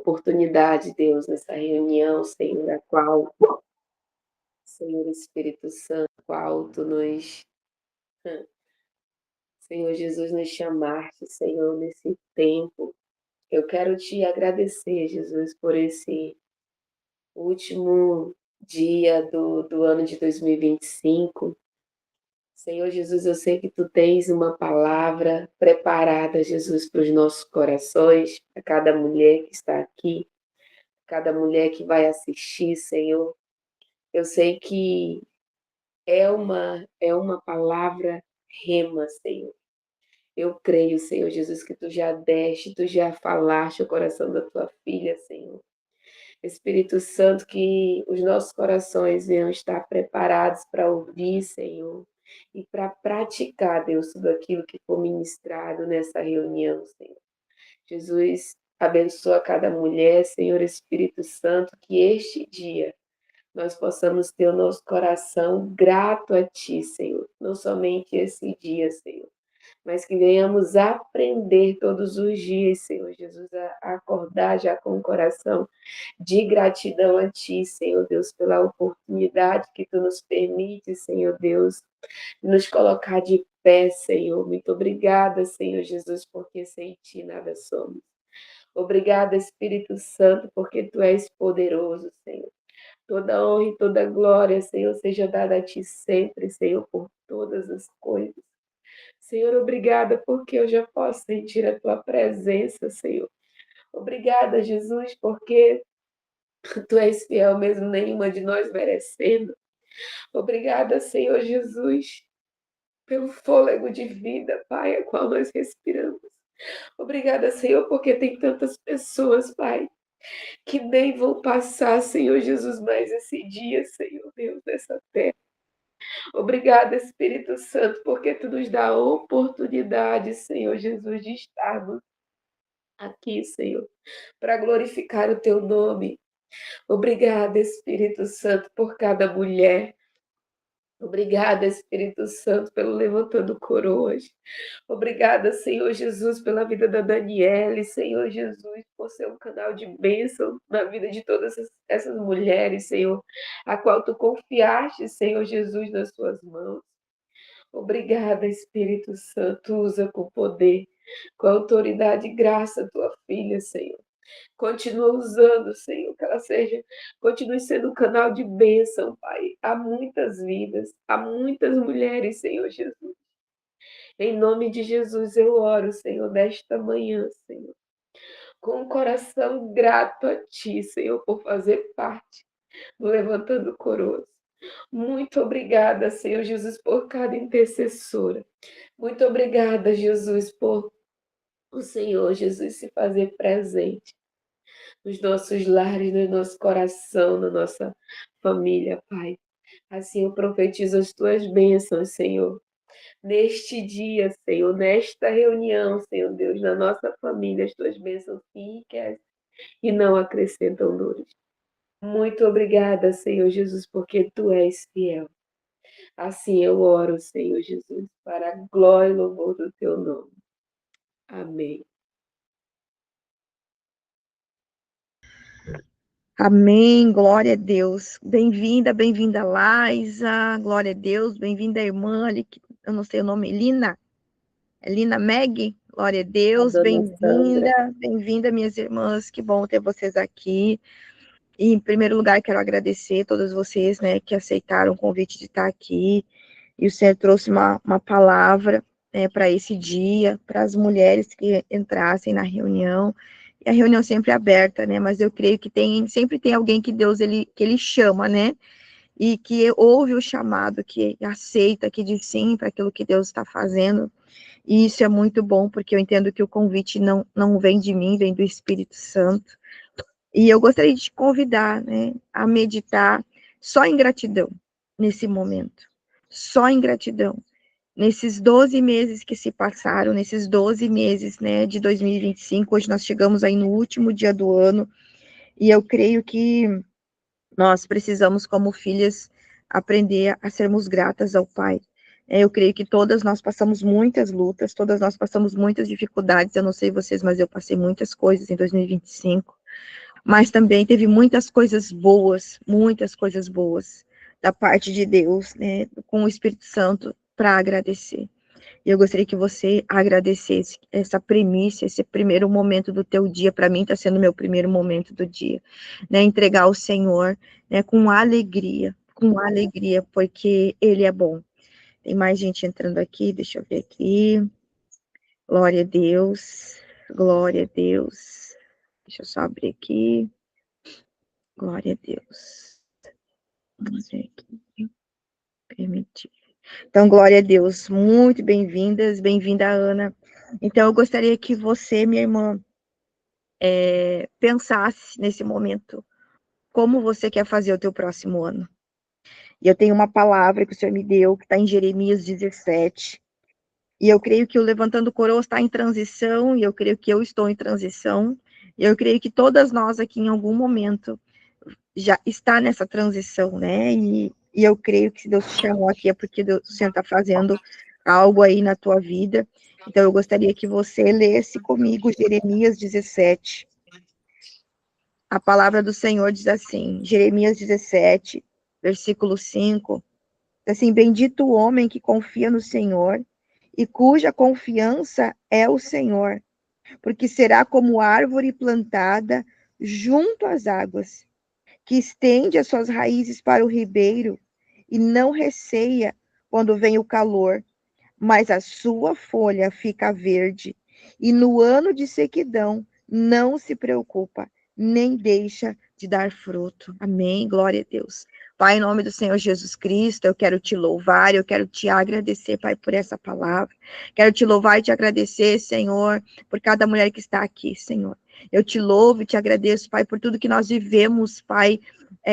oportunidade, Deus, nessa reunião, Senhor, a qual, Senhor Espírito Santo, a qual Tu nos, Senhor Jesus, nos chamaste, Senhor, nesse tempo. Eu quero Te agradecer, Jesus, por esse último dia do ano de 2025. Senhor Jesus, eu sei que Tu tens uma palavra preparada, Jesus, para os nossos corações, para cada mulher que está aqui, cada mulher que vai assistir, Senhor. Eu sei que é uma palavra rema, Senhor. Eu creio, Senhor Jesus, que Tu já deste, Tu já falaste o coração da Tua filha, Senhor. Espírito Santo, que os nossos corações venham estar preparados para ouvir, Senhor, e para praticar, Deus, tudo aquilo que for ministrado nessa reunião, Senhor. Jesus, abençoa cada mulher, Senhor Espírito Santo, que este dia nós possamos ter o nosso coração grato a Ti, Senhor. Não somente esse dia, Senhor, mas que venhamos aprender todos os dias, Senhor Jesus, a acordar já com o coração de gratidão a Ti, Senhor Deus, pela oportunidade que Tu nos permite, Senhor Deus, de nos colocar de pé, Senhor. Muito obrigada, Senhor Jesus, porque sem Ti nada somos. Obrigada, Espírito Santo, porque Tu és poderoso, Senhor. Toda honra e toda glória, Senhor, seja dada a Ti sempre, Senhor, por todas as coisas. Senhor, obrigada porque eu já posso sentir a Tua presença, Senhor. Obrigada, Jesus, porque Tu és fiel mesmo, nenhuma de nós merecendo. Obrigada, Senhor Jesus, pelo fôlego de vida, Pai, a qual nós respiramos. Obrigada, Senhor, porque tem tantas pessoas, Pai, que nem vão passar, Senhor Jesus, mais esse dia, Senhor Deus, nessa terra. Obrigada, Espírito Santo, porque Tu nos dá a oportunidade, Senhor Jesus, de estarmos aqui, Senhor, para glorificar o Teu nome. Obrigada, Espírito Santo, por cada mulher. Obrigada, Espírito Santo, pelo Levantando Coroas. Obrigada, Senhor Jesus, pela vida da Daniele, Senhor Jesus, por ser um canal de bênção na vida de todas essas mulheres, Senhor, a qual Tu confiaste, Senhor Jesus, nas Suas mãos. Obrigada, Espírito Santo, usa com poder, com autoridade e graça a Tua filha, Senhor. Continua usando, Senhor, que ela continue sendo um canal de bênção, Pai, a muitas vidas, a muitas mulheres, Senhor Jesus. Em nome de Jesus eu oro, Senhor, nesta manhã, Senhor, com um coração grato a Ti, Senhor, por fazer parte do Levantando Coroas. Muito obrigada, Senhor Jesus, por cada intercessora. Muito obrigada, Jesus, por o Senhor Jesus se fazer presente nos nossos lares, no nosso coração, na nossa família, Pai. Assim eu profetizo as Tuas bênçãos, Senhor, neste dia, Senhor, nesta reunião, Senhor Deus, na nossa família, as Tuas bênçãos que enriquecem e não acrescentam dores. Muito obrigada, Senhor Jesus, porque Tu és fiel. Assim eu oro, Senhor Jesus, para a glória e louvor do Teu nome. Amém. Amém, glória a Deus. Bem-vinda, Laisa, glória a Deus. Bem-vinda, irmã ali, que eu não sei o nome, Lina Meg, glória a Deus. Bem-vinda, minhas irmãs, que bom ter vocês aqui. E, em primeiro lugar, quero agradecer a todas vocês, né, que aceitaram o convite de estar aqui. E o Senhor trouxe uma palavra, né, para esse dia, para as mulheres que entrassem na reunião. E a reunião sempre é aberta, né, mas eu creio que sempre tem alguém que Deus, que ele chama, né, e que ouve o chamado, que aceita, que diz sim para aquilo que Deus está fazendo. E isso é muito bom, porque eu entendo que o convite não vem de mim, vem do Espírito Santo. E eu gostaria de te convidar, né, a meditar só em gratidão nesse momento. Só em gratidão. Nesses 12 meses que se passaram, nesses 12 meses, né, de 2025, hoje nós chegamos aí no último dia do ano, e eu creio que nós precisamos, como filhas, aprender a sermos gratas ao Pai. Eu creio que todas nós passamos muitas lutas, todas nós passamos muitas dificuldades, eu não sei vocês, mas eu passei muitas coisas em 2025, mas também teve muitas coisas boas da parte de Deus, né, com o Espírito Santo para agradecer. E eu gostaria que você agradecesse essa primícia, esse primeiro momento do teu dia. Para mim está sendo meu primeiro momento do dia, né? Entregar ao Senhor, né, com alegria, porque Ele é bom. Tem mais gente entrando aqui, deixa eu ver aqui. Glória a Deus, glória a Deus. Deixa eu só abrir aqui. Glória a Deus. Vamos ver aqui. Permitir. Então, glória a Deus. Muito bem-vindas. Bem-vinda, Ana. Então, eu gostaria que você, minha irmã, pensasse nesse momento como você quer fazer o teu próximo ano. E eu tenho uma palavra que o Senhor me deu, que está em Jeremias 17. E eu creio que o Levantando Coroa está em transição, e eu creio que eu estou em transição. E eu creio que todas nós aqui, em algum momento, já está nessa transição, né? E eu creio que se Deus te chamou aqui é porque Deus, o Senhor está fazendo algo aí na tua vida. Então, eu gostaria que você lesse comigo Jeremias 17. A palavra do Senhor diz assim, Jeremias 17, versículo 5, assim, bendito o homem que confia no Senhor e cuja confiança é o Senhor, porque será como árvore plantada junto às águas, que estende as suas raízes para o ribeiro e não receia quando vem o calor, mas a sua folha fica verde, e no ano de sequidão não se preocupa, nem deixa de dar fruto. Amém. Glória a Deus. Pai, em nome do Senhor Jesus Cristo, eu quero te louvar, eu quero te agradecer, Pai, por essa palavra. Quero te louvar e te agradecer, Senhor, por cada mulher que está aqui, Senhor. Eu te louvo e te agradeço, Pai, por tudo que nós vivemos, Pai,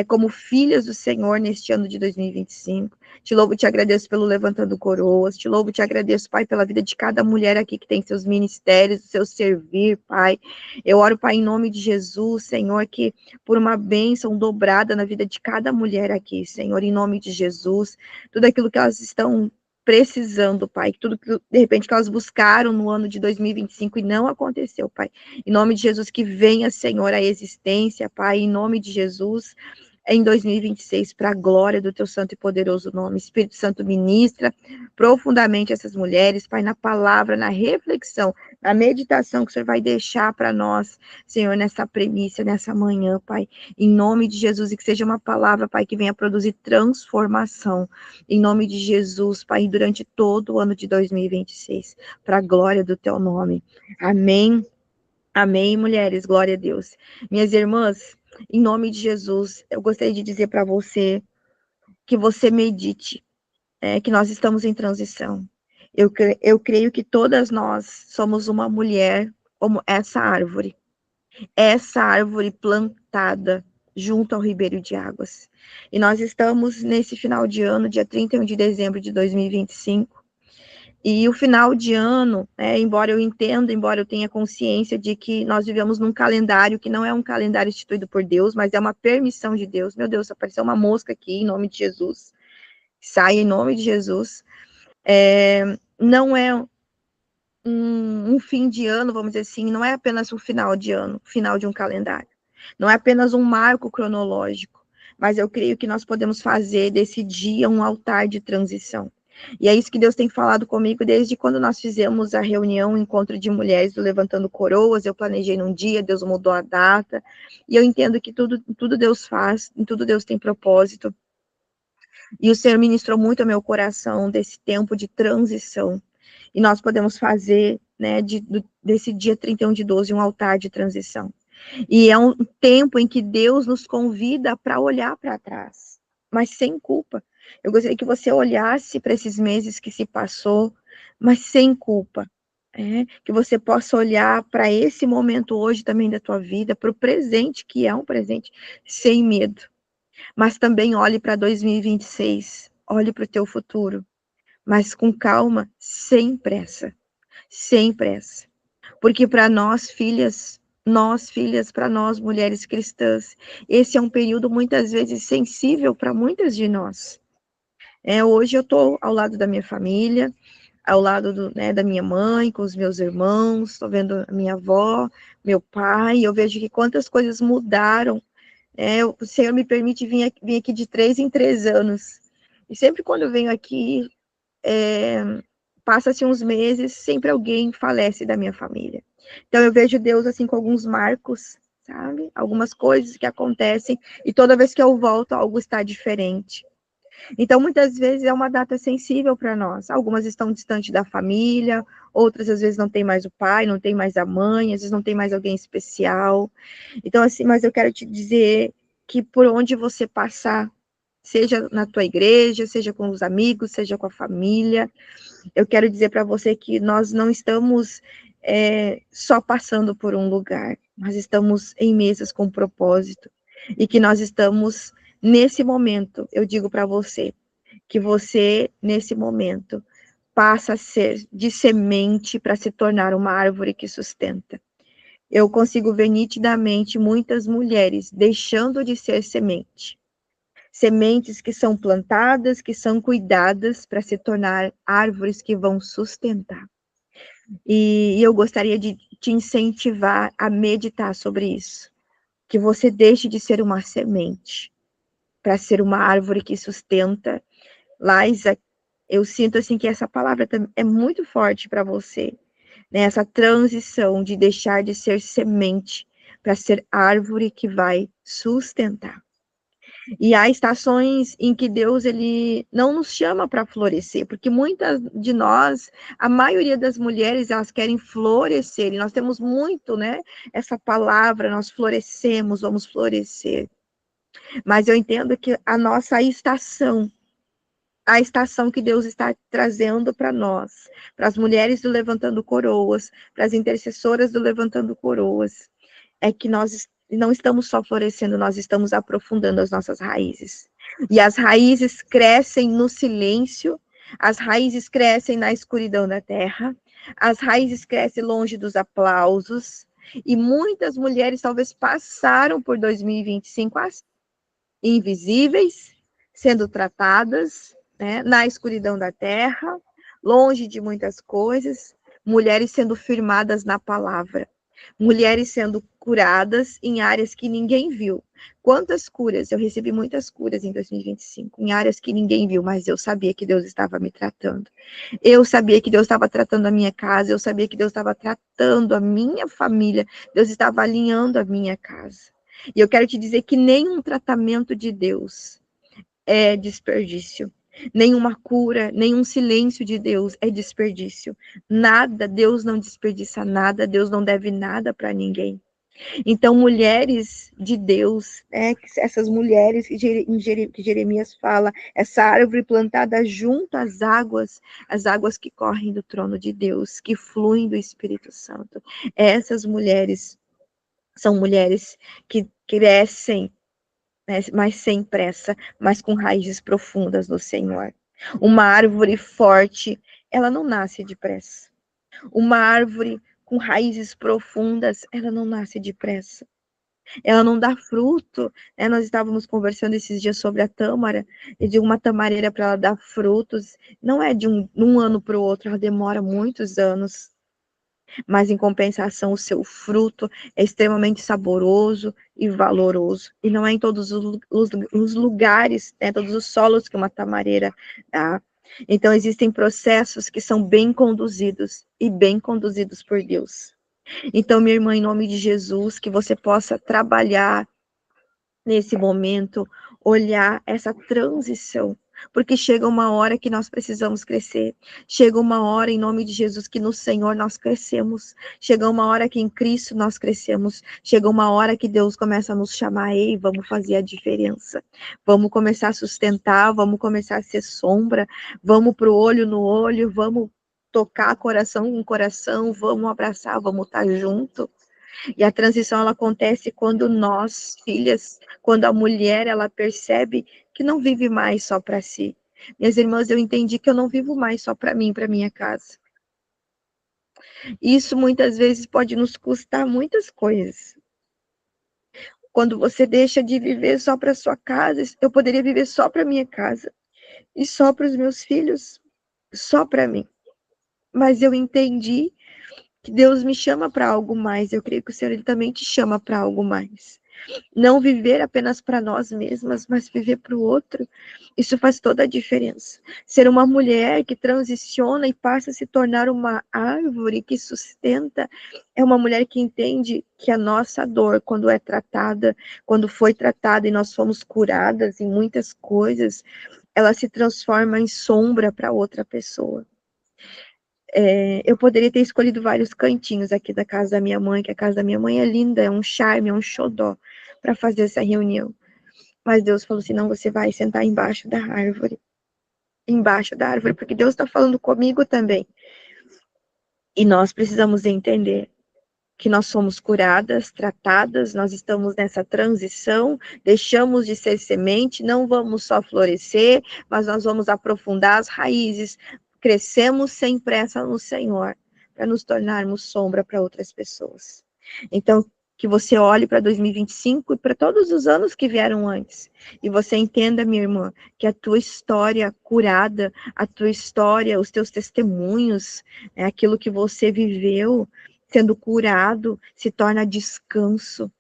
como filhas do Senhor neste ano de 2025. Te louvo e te agradeço pelo Levantando Coroas. Te louvo e te agradeço, Pai, pela vida de cada mulher aqui que tem seus ministérios, o seu servir, Pai. Eu oro, Pai, em nome de Jesus, Senhor, que por uma bênção dobrada na vida de cada mulher aqui, Senhor, em nome de Jesus. Tudo aquilo que elas estão precisando, Pai, tudo que, de repente, que elas buscaram no ano de 2025 e não aconteceu, Pai. Em nome de Jesus, que venha, Senhor, a existência, Pai, em nome de Jesus, em 2026, para a glória do teu santo e poderoso nome. Espírito Santo, ministra profundamente essas mulheres, Pai, na palavra, na reflexão, na meditação que o Senhor vai deixar para nós, Senhor, nessa premissa, nessa manhã, Pai, em nome de Jesus, e que seja uma palavra, Pai, que venha produzir transformação, em nome de Jesus, Pai, durante todo o ano de 2026, para a glória do teu nome. Amém. Amém, mulheres, glória a Deus. Minhas irmãs, em nome de Jesus, eu gostaria de dizer para você que você medite, que nós estamos em transição. Eu creio que todas nós somos uma mulher como essa árvore plantada junto ao ribeiro de águas. E nós estamos nesse final de ano, dia 31 de dezembro de 2025, e o final de ano, embora eu entenda, embora eu tenha consciência de que nós vivemos num calendário que não é um calendário instituído por Deus, mas é uma permissão de Deus. Meu Deus, apareceu uma mosca aqui, em nome de Jesus. Sai em nome de Jesus. Não é um fim de ano, vamos dizer assim, não é apenas um final de ano, final de um calendário. Não é apenas um marco cronológico, mas eu creio que nós podemos fazer desse dia um altar de transição. E é isso que Deus tem falado comigo desde quando nós fizemos a reunião, o encontro de mulheres do Levantando Coroas. Eu planejei num dia, Deus mudou a data, e eu entendo que tudo Deus faz, em tudo Deus tem propósito. E o Senhor ministrou muito ao meu coração desse tempo de transição. E nós podemos fazer, desse dia 31 de 12 um altar de transição. E é um tempo em que Deus nos convida para olhar para trás, mas sem culpa. Eu gostaria que você olhasse para esses meses que se passou, mas sem culpa. Que você possa olhar para esse momento hoje também da tua vida, para o presente, que é um presente, sem medo. Mas também olhe para 2026, olhe para o teu futuro, mas com calma, sem pressa. Sem pressa. Porque para nós, filhas, para nós, mulheres cristãs, esse é um período muitas vezes sensível para muitas de nós. Hoje eu estou ao lado da minha família, ao lado da minha mãe, com os meus irmãos, estou vendo a minha avó, meu pai, eu vejo que quantas coisas mudaram. O Senhor me permite vir aqui de 3 em 3 anos. E sempre quando eu venho aqui, passa-se uns meses, sempre alguém falece da minha família. Então eu vejo Deus assim com alguns marcos, sabe? Algumas coisas que acontecem e toda vez que eu volto, algo está diferente. Então, muitas vezes é uma data sensível para nós. Algumas estão distantes da família, outras às vezes não tem mais o pai, não tem mais a mãe, às vezes não tem mais alguém especial. Então, assim, mas eu quero te dizer que por onde você passar, seja na tua igreja, seja com os amigos, seja com a família, eu quero dizer para você que nós não estamos só passando por um lugar, nós estamos em mesas com propósito e que nós estamos nesse momento, eu digo para você, que você, nesse momento, passa a ser de semente para se tornar uma árvore que sustenta. Eu consigo ver nitidamente muitas mulheres deixando de ser semente. Sementes que são plantadas, que são cuidadas para se tornar árvores que vão sustentar. E eu gostaria de te incentivar a meditar sobre isso. Que você deixe de ser uma semente para ser uma árvore que sustenta. Laisa, eu sinto assim que essa palavra é muito forte para você, né? Essa transição de deixar de ser semente para ser árvore que vai sustentar. E há estações em que Deus ele não nos chama para florescer, porque muitas de nós, a maioria das mulheres, elas querem florescer, e nós temos muito, né, essa palavra, nós florescemos, vamos florescer. Mas eu entendo que a nossa estação, a estação que Deus está trazendo para nós, para as mulheres do Levantando Coroas, para as intercessoras do Levantando Coroas, é que nós não estamos só florescendo, nós estamos aprofundando as nossas raízes. E as raízes crescem no silêncio, as raízes crescem na escuridão da terra, as raízes crescem longe dos aplausos, e muitas mulheres talvez passaram por 2025 assim, invisíveis, sendo tratadas, né, na escuridão da terra, longe de muitas coisas, mulheres sendo firmadas na palavra, mulheres sendo curadas em áreas que ninguém viu. Quantas curas? Eu recebi muitas curas em 2025, em áreas que ninguém viu, mas eu sabia que Deus estava me tratando. Eu sabia que Deus estava tratando a minha casa, eu sabia que Deus estava tratando a minha família, Deus estava alinhando a minha casa. E eu quero te dizer que nenhum tratamento de Deus é desperdício. Nenhuma cura, nenhum silêncio de Deus é desperdício. Nada, Deus não desperdiça nada, Deus não deve nada para ninguém. Então, mulheres de Deus, essas mulheres que Jeremias fala, essa árvore plantada junto às as águas que correm do trono de Deus, que fluem do Espírito Santo. Essas mulheres são mulheres que crescem, né, mas sem pressa, mas com raízes profundas no Senhor. Uma árvore forte, ela não nasce depressa. Uma árvore com raízes profundas, ela não nasce depressa. Ela não dá fruto, né? Nós estávamos conversando esses dias sobre a tâmara, e de uma tamareira para ela dar frutos, não é de um ano para o outro, ela demora muitos anos. Mas em compensação o seu fruto é extremamente saboroso e valoroso. E não é em todos os lugares, né, todos os solos que uma tamareira dá. Então existem processos que são bem conduzidos e bem conduzidos por Deus. Então, minha irmã, em nome de Jesus, que você possa trabalhar nesse momento, olhar essa transição, porque chega uma hora que nós precisamos crescer, chega uma hora, em nome de Jesus, que no Senhor nós crescemos, chega uma hora que em Cristo nós crescemos, chega uma hora que Deus começa a nos chamar, ei, vamos fazer a diferença, vamos começar a sustentar, vamos começar a ser sombra, vamos pro olho no olho, vamos tocar coração com coração, vamos abraçar, vamos estar junto. E a transição ela acontece quando nós, filhas, quando a mulher ela percebe que não vive mais só para si. Minhas irmãs, eu entendi que eu não vivo mais só para mim, para minha casa. Isso muitas vezes pode nos custar muitas coisas. Quando você deixa de viver só para sua casa, eu poderia viver só para minha casa e só para os meus filhos, só para mim. mas eu entendi que Deus me chama para algo mais. Eu creio que o Senhor ele também te chama para algo mais. Não viver apenas para nós mesmas, mas viver para o outro. Isso faz toda a diferença. Ser uma mulher que transiciona e passa a se tornar uma árvore que sustenta, é uma mulher que entende que a nossa dor, quando é tratada, quando foi tratada e nós fomos curadas em muitas coisas, ela se transforma em sombra para outra pessoa. Eu poderia ter escolhido vários cantinhos aqui da casa da minha mãe, que a casa da minha mãe é linda, é um charme, é um xodó para fazer essa reunião. Mas Deus falou assim: não, você vai sentar embaixo da árvore, porque Deus está falando comigo também. E nós precisamos entender que nós somos curadas, tratadas, nós estamos nessa transição, deixamos de ser semente, não vamos só florescer, mas nós vamos aprofundar as raízes, crescemos sem pressa no Senhor, para nos tornarmos sombra para outras pessoas. Então, que você olhe para 2025 e para todos os anos que vieram antes, e você entenda, minha irmã, que a tua história curada, a tua história, os teus testemunhos, aquilo que você viveu, sendo curado, se torna descanso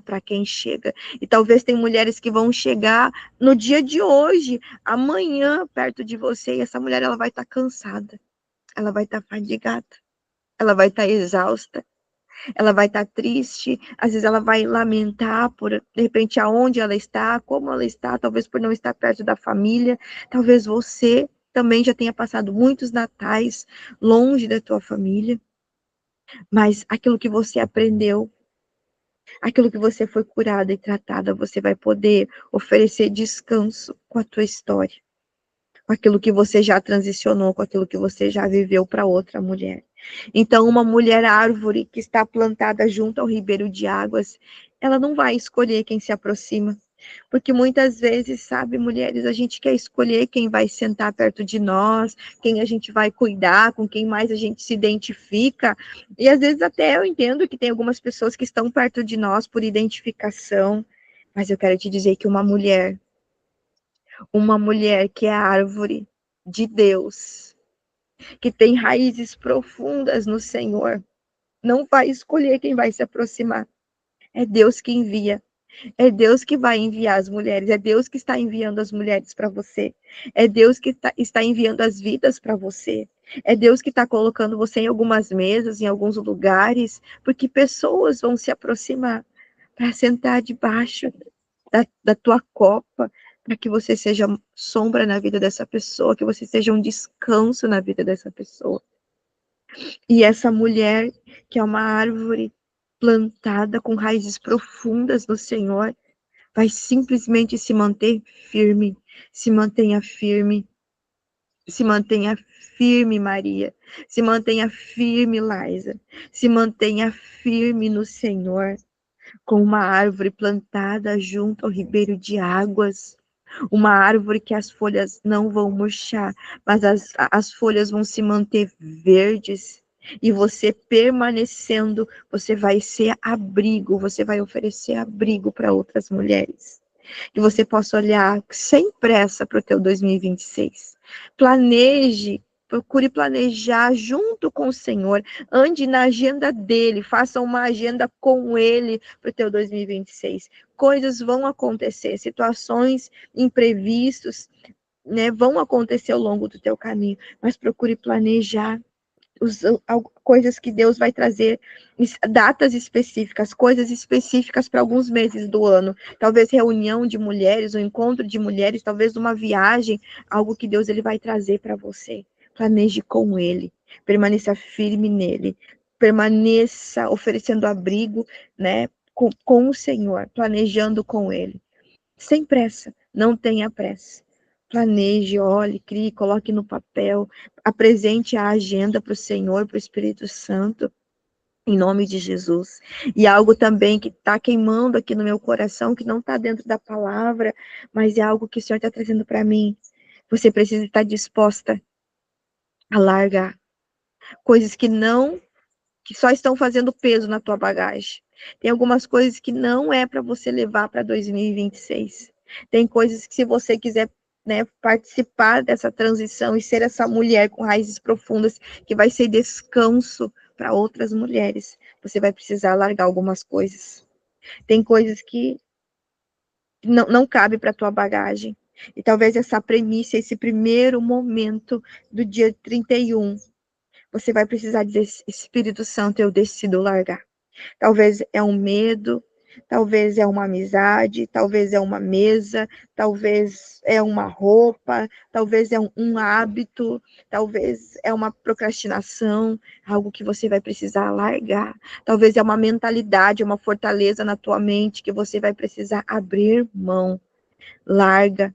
para quem chega. E talvez tem mulheres que vão chegar no dia de hoje, amanhã, perto de você, e essa mulher ela vai estar cansada, ela vai estar fadigada, ela vai estar exausta, ela vai estar triste, às vezes ela vai lamentar por, de repente, aonde ela está, como ela está, talvez por não estar perto da família, talvez você também já tenha passado muitos natais longe da tua família, mas aquilo que você aprendeu, aquilo que você foi curada e tratada, você vai poder oferecer descanso com a tua história, com aquilo que você já transicionou, com aquilo que você já viveu para outra mulher. Então, uma mulher árvore que está plantada junto ao ribeiro de águas, ela não vai escolher quem se aproxima. Porque muitas vezes, sabe, mulheres, a gente quer escolher quem vai sentar perto de nós, quem a gente vai cuidar, com quem mais a gente se identifica. E às vezes até eu entendo que tem algumas pessoas que estão perto de nós por identificação, mas eu quero te dizer que uma mulher que é árvore de Deus, que tem raízes profundas no Senhor, não vai escolher quem vai se aproximar. É Deus que envia. É Deus que vai enviar as mulheres, é Deus que está enviando as mulheres para você, é Deus que está enviando as vidas para você, é Deus que está colocando você em algumas mesas, em alguns lugares, porque pessoas vão se aproximar para sentar debaixo da tua copa, para que você seja sombra na vida dessa pessoa, que você seja um descanso na vida dessa pessoa. E essa mulher, que é uma árvore plantada com raízes profundas no Senhor, vai simplesmente se manter firme, se mantenha firme, se mantenha firme, Maria, se mantenha firme, Laisa, se mantenha firme no Senhor, com uma árvore plantada junto ao ribeiro de águas, uma árvore que as folhas não vão murchar, mas as folhas vão se manter verdes, e você permanecendo, você vai ser abrigo, você vai oferecer abrigo para outras mulheres. Que você possa olhar sem pressa para o teu 2026. Planeje, procure planejar junto com o Senhor, ande na agenda dele, faça uma agenda com ele para o teu 2026. Coisas vão acontecer, situações imprevistas, né, vão acontecer ao longo do teu caminho, mas procure planejar coisas que Deus vai trazer, datas específicas, coisas específicas para alguns meses do ano, talvez reunião de mulheres, um encontro de mulheres, talvez uma viagem, algo que Deus ele vai trazer para você. Planeje com ele, permaneça firme nele, permaneça oferecendo abrigo, né, com o Senhor, planejando com ele, sem pressa, não tenha pressa. Planeje, olhe, crie, coloque no papel, apresente a agenda para o Senhor, para o Espírito Santo, em nome de Jesus. E algo também que está queimando aqui no meu coração, que não está dentro da palavra, mas é algo que o Senhor está trazendo para mim. Você precisa estar disposta a largar coisas que só estão fazendo peso na tua bagagem. Tem algumas coisas que não é para você levar para 2026. Tem coisas que se você quiser, né, participar dessa transição e ser essa mulher com raízes profundas que vai ser descanso para outras mulheres, você vai precisar largar algumas coisas. Tem coisas que não cabe para a tua bagagem. E talvez essa premissa, esse primeiro momento do dia 31, você vai precisar dizer, Espírito Santo, eu decido largar. Talvez é um medo, talvez é uma amizade, talvez é uma mesa, talvez é uma roupa, talvez é um hábito, talvez é uma procrastinação, algo que você vai precisar largar. Talvez é uma mentalidade, uma fortaleza na tua mente que você vai precisar abrir mão. Larga,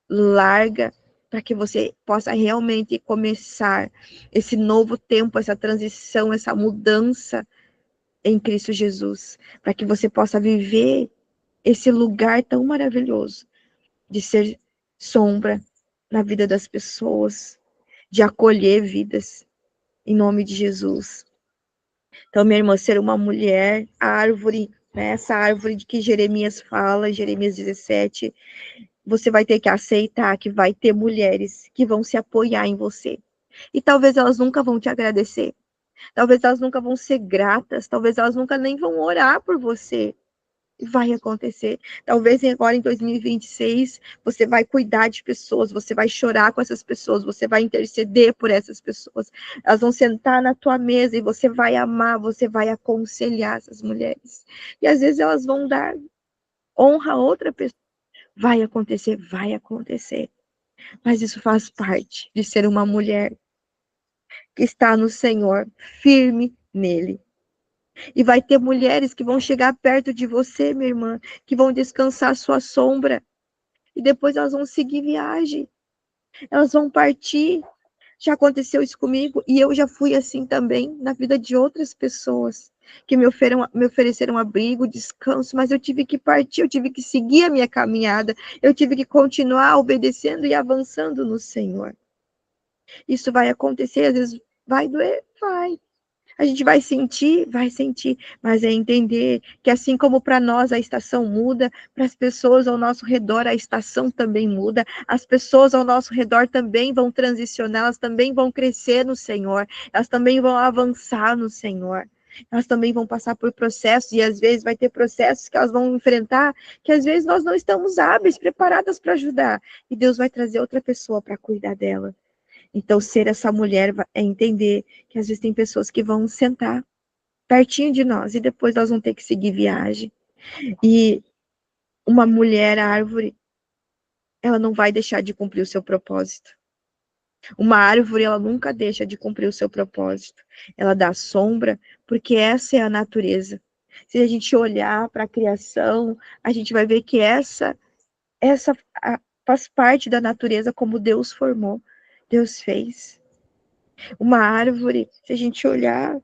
larga, para que você possa realmente começar esse novo tempo, essa transição, essa mudança em Cristo Jesus, para que você possa viver esse lugar tão maravilhoso de ser sombra na vida das pessoas, de acolher vidas, em nome de Jesus. Então, minha irmã, ser uma mulher, árvore, né, essa árvore de que Jeremias fala, Jeremias 17, você vai ter que aceitar que vai ter mulheres que vão se apoiar em você. E talvez elas nunca vão te agradecer. Talvez elas nunca vão ser gratas. Talvez elas nunca nem vão orar por você. Vai acontecer. Talvez agora em 2026 você vai cuidar de pessoas, você vai chorar com essas pessoas, você vai interceder por essas pessoas. Elas vão sentar na tua mesa e você vai amar, você vai aconselhar essas mulheres. E às vezes elas vão dar honra a outra pessoa. Vai acontecer, vai acontecer. Mas isso faz parte de ser uma mulher que está no Senhor, firme nele. E vai ter mulheres que vão chegar perto de você, minha irmã, que vão descansar a sua sombra. E depois elas vão seguir viagem. Elas vão partir. Já aconteceu isso comigo. E eu já fui assim também na vida de outras pessoas. Que me ofereceram abrigo, descanso. Mas eu tive que partir, eu tive que seguir a minha caminhada. Eu tive que continuar obedecendo e avançando no Senhor. Isso vai acontecer, às vezes vai doer, vai. A gente vai sentir, mas é entender que assim como para nós a estação muda, para as pessoas ao nosso redor a estação também muda, as pessoas ao nosso redor também vão transicionar, elas também vão crescer no Senhor, elas também vão avançar no Senhor. Elas também vão passar por processos, e às vezes vai ter processos que elas vão enfrentar, que às vezes nós não estamos hábeis, preparadas para ajudar, e Deus vai trazer outra pessoa para cuidar dela. Então, ser essa mulher é entender que às vezes tem pessoas que vão sentar pertinho de nós e depois elas vão ter que seguir viagem. E uma mulher árvore, ela não vai deixar de cumprir o seu propósito. Uma árvore, ela nunca deixa de cumprir o seu propósito. Ela dá sombra, porque essa é a natureza. Se a gente olhar para a criação, a gente vai ver que essa faz parte da natureza como Deus formou, Deus fez. Uma árvore, se a gente olhar,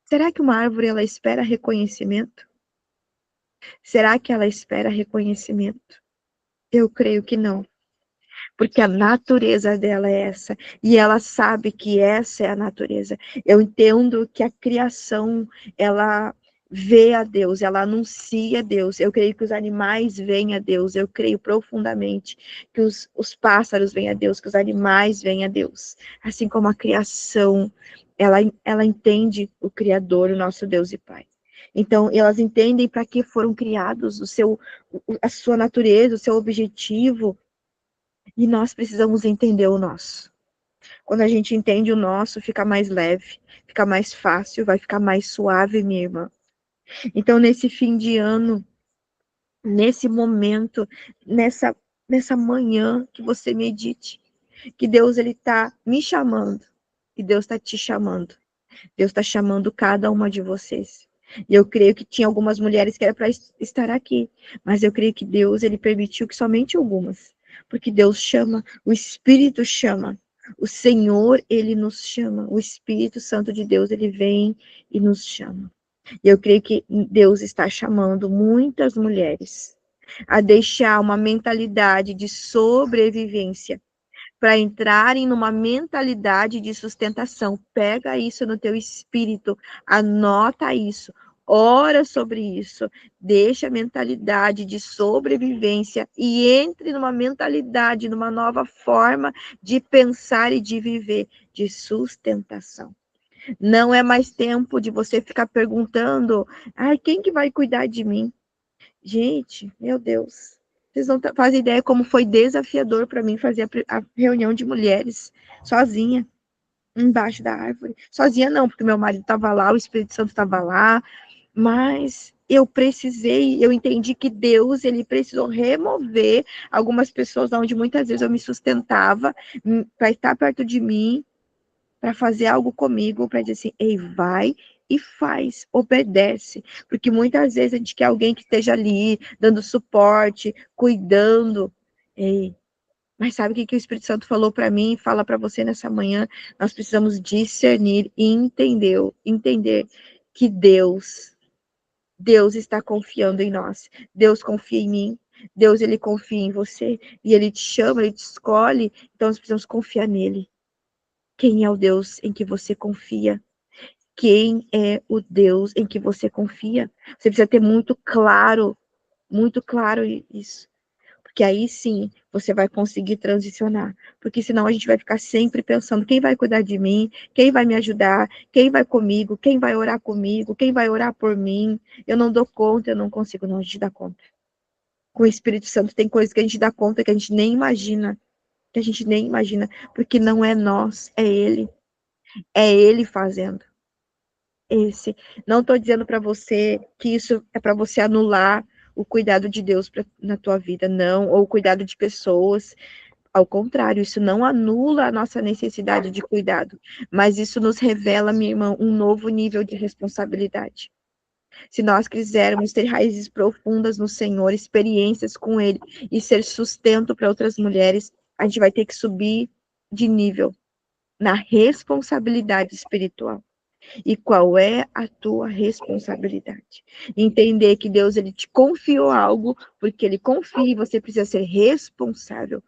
será que uma árvore ela espera reconhecimento? Será que ela espera reconhecimento? Eu creio que não, porque a natureza dela é essa, e ela sabe que essa é a natureza. Eu entendo que a criação, ela vê a Deus, ela anuncia a Deus. Eu creio que os animais veem a Deus, eu creio profundamente que os pássaros veem a Deus, que os animais veem a Deus. Assim como a criação, ela entende o Criador, o nosso Deus e Pai. Então, elas entendem para que foram criados, a sua natureza, o seu objetivo, e nós precisamos entender o nosso. Quando a gente entende o nosso, fica mais leve, fica mais fácil, vai ficar mais suave, minha irmã. Então, nesse fim de ano, nesse momento, nessa manhã, que você medite, que Deus ele está me chamando, e Deus está te chamando. Deus está chamando cada uma de vocês. E eu creio que tinha algumas mulheres que era para estar aqui, mas eu creio que Deus ele permitiu que somente algumas, porque Deus chama, o Espírito chama, o Senhor ele nos chama, o Espírito Santo de Deus ele vem e nos chama. E eu creio que Deus está chamando muitas mulheres a deixar uma mentalidade de sobrevivência para entrarem numa mentalidade de sustentação. Pega isso no teu espírito, anota isso. ora sobre isso, deixa a mentalidade de sobrevivência e entre numa mentalidade, numa nova forma de pensar e de viver, de sustentação. Não é mais tempo de você ficar perguntando, ai, quem que vai cuidar de mim? Gente, meu Deus, vocês não fazem ideia como foi desafiador para mim fazer a reunião de mulheres sozinha, embaixo da árvore. Sozinha não, porque meu marido estava lá, o Espírito Santo estava lá, mas eu entendi que Deus, ele precisou remover algumas pessoas onde muitas vezes eu me sustentava para estar perto de mim, para fazer algo comigo, para dizer assim, ei, vai e faz, obedece. Porque muitas vezes a gente quer alguém que esteja ali, dando suporte, cuidando. Ei, mas sabe o que o Espírito Santo falou para mim e fala para você nessa manhã? Nós precisamos discernir e entender que Deus está confiando em nós. Deus confia em mim. Deus, ele confia em você. E ele te chama, ele te escolhe. Então, nós precisamos confiar nele. Quem é o Deus em que você confia? Quem é o Deus em que você confia? Você precisa ter muito claro isso. Porque aí sim você vai conseguir transicionar. Porque senão a gente vai ficar sempre pensando: quem vai cuidar de mim? Quem vai me ajudar? Quem vai comigo? Quem vai orar comigo? Quem vai orar por mim? Eu não dou conta, eu não consigo. Não, a gente dá conta. Com o Espírito Santo tem coisas que a gente dá conta que a gente nem imagina. Que a gente nem imagina. Porque não é nós, é Ele. É Ele fazendo. Esse. Não estou dizendo para você que isso é para você anular o cuidado de Deus na tua vida, não, ou o cuidado de pessoas. Ao contrário, isso não anula a nossa necessidade de cuidado, mas isso nos revela, minha irmã, um novo nível de responsabilidade. Se nós quisermos ter raízes profundas no Senhor, experiências com Ele e ser sustento para outras mulheres, a gente vai ter que subir de nível na responsabilidade espiritual. E qual é a tua responsabilidade? Entender que Deus, ele te confiou algo, porque ele confia e você precisa ser responsável.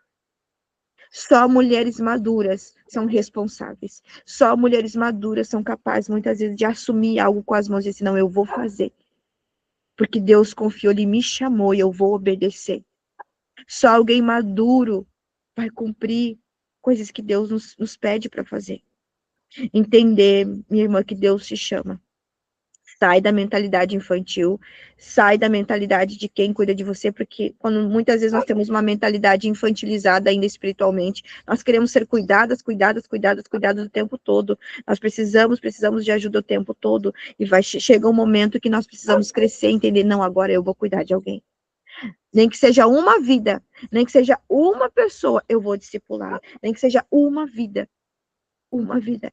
Só mulheres maduras são responsáveis. Só mulheres maduras são capazes, muitas vezes, de assumir algo com as mãos e dizer, não, eu vou fazer. Porque Deus confiou, ele me chamou e eu vou obedecer. Só alguém maduro vai cumprir coisas que Deus nos pede para fazer. Entender, minha irmã, que Deus te chama. Sai da mentalidade infantil, sai da mentalidade de quem cuida de você, porque quando muitas vezes nós temos uma mentalidade infantilizada ainda espiritualmente, nós queremos ser cuidadas o tempo todo. Nós precisamos de ajuda o tempo todo. E chega um momento que nós precisamos crescer e entender, não, agora eu vou cuidar de alguém. Nem que seja uma vida, nem que seja uma pessoa, eu vou discipular. Nem que seja uma vida,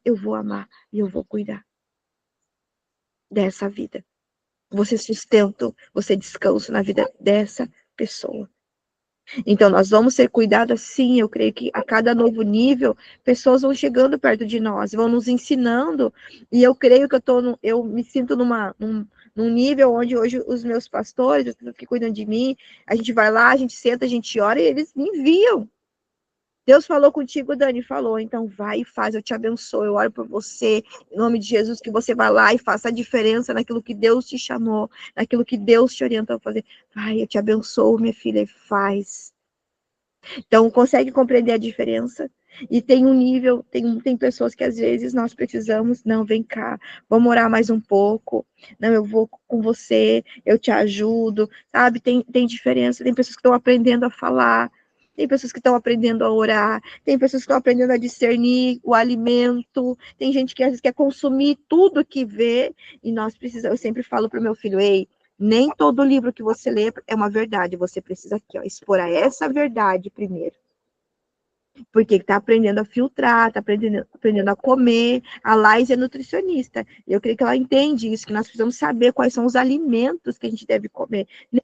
eu vou amar e eu vou cuidar dessa vida. Você sustenta, você descansa na vida dessa pessoa. Então, nós vamos ser cuidados sim, eu creio que a cada novo nível, pessoas vão chegando perto de nós, vão nos ensinando, e eu creio que eu me sinto num nível onde hoje os meus pastores, as pessoas que cuidam de mim, a gente vai lá, a gente senta, a gente ora, e eles me enviam. Deus falou contigo, Dani, falou, então vai e faz, eu te abençoo, eu oro por você, em nome de Jesus, que você vá lá e faça a diferença naquilo que Deus te chamou, naquilo que Deus te orientou a fazer. Vai, eu te abençoo, minha filha, e faz. Então, consegue compreender a diferença? E tem um nível, tem pessoas que às vezes nós precisamos, não, vem cá, vamos orar mais um pouco, não, eu vou com você, eu te ajudo, sabe? Tem diferença, tem pessoas que estão aprendendo a falar, tem pessoas que estão aprendendo a orar, tem pessoas que estão aprendendo a discernir o alimento, tem gente que às vezes quer consumir tudo que vê, e nós precisamos, eu sempre falo para o meu filho, ei, nem todo livro que você lê é uma verdade, você precisa aqui, ó, expor a essa verdade primeiro. Porque está aprendendo a filtrar, está aprendendo a comer. A Lais é nutricionista. Eu creio que ela entende isso, que nós precisamos saber quais são os alimentos que a gente deve comer. Nem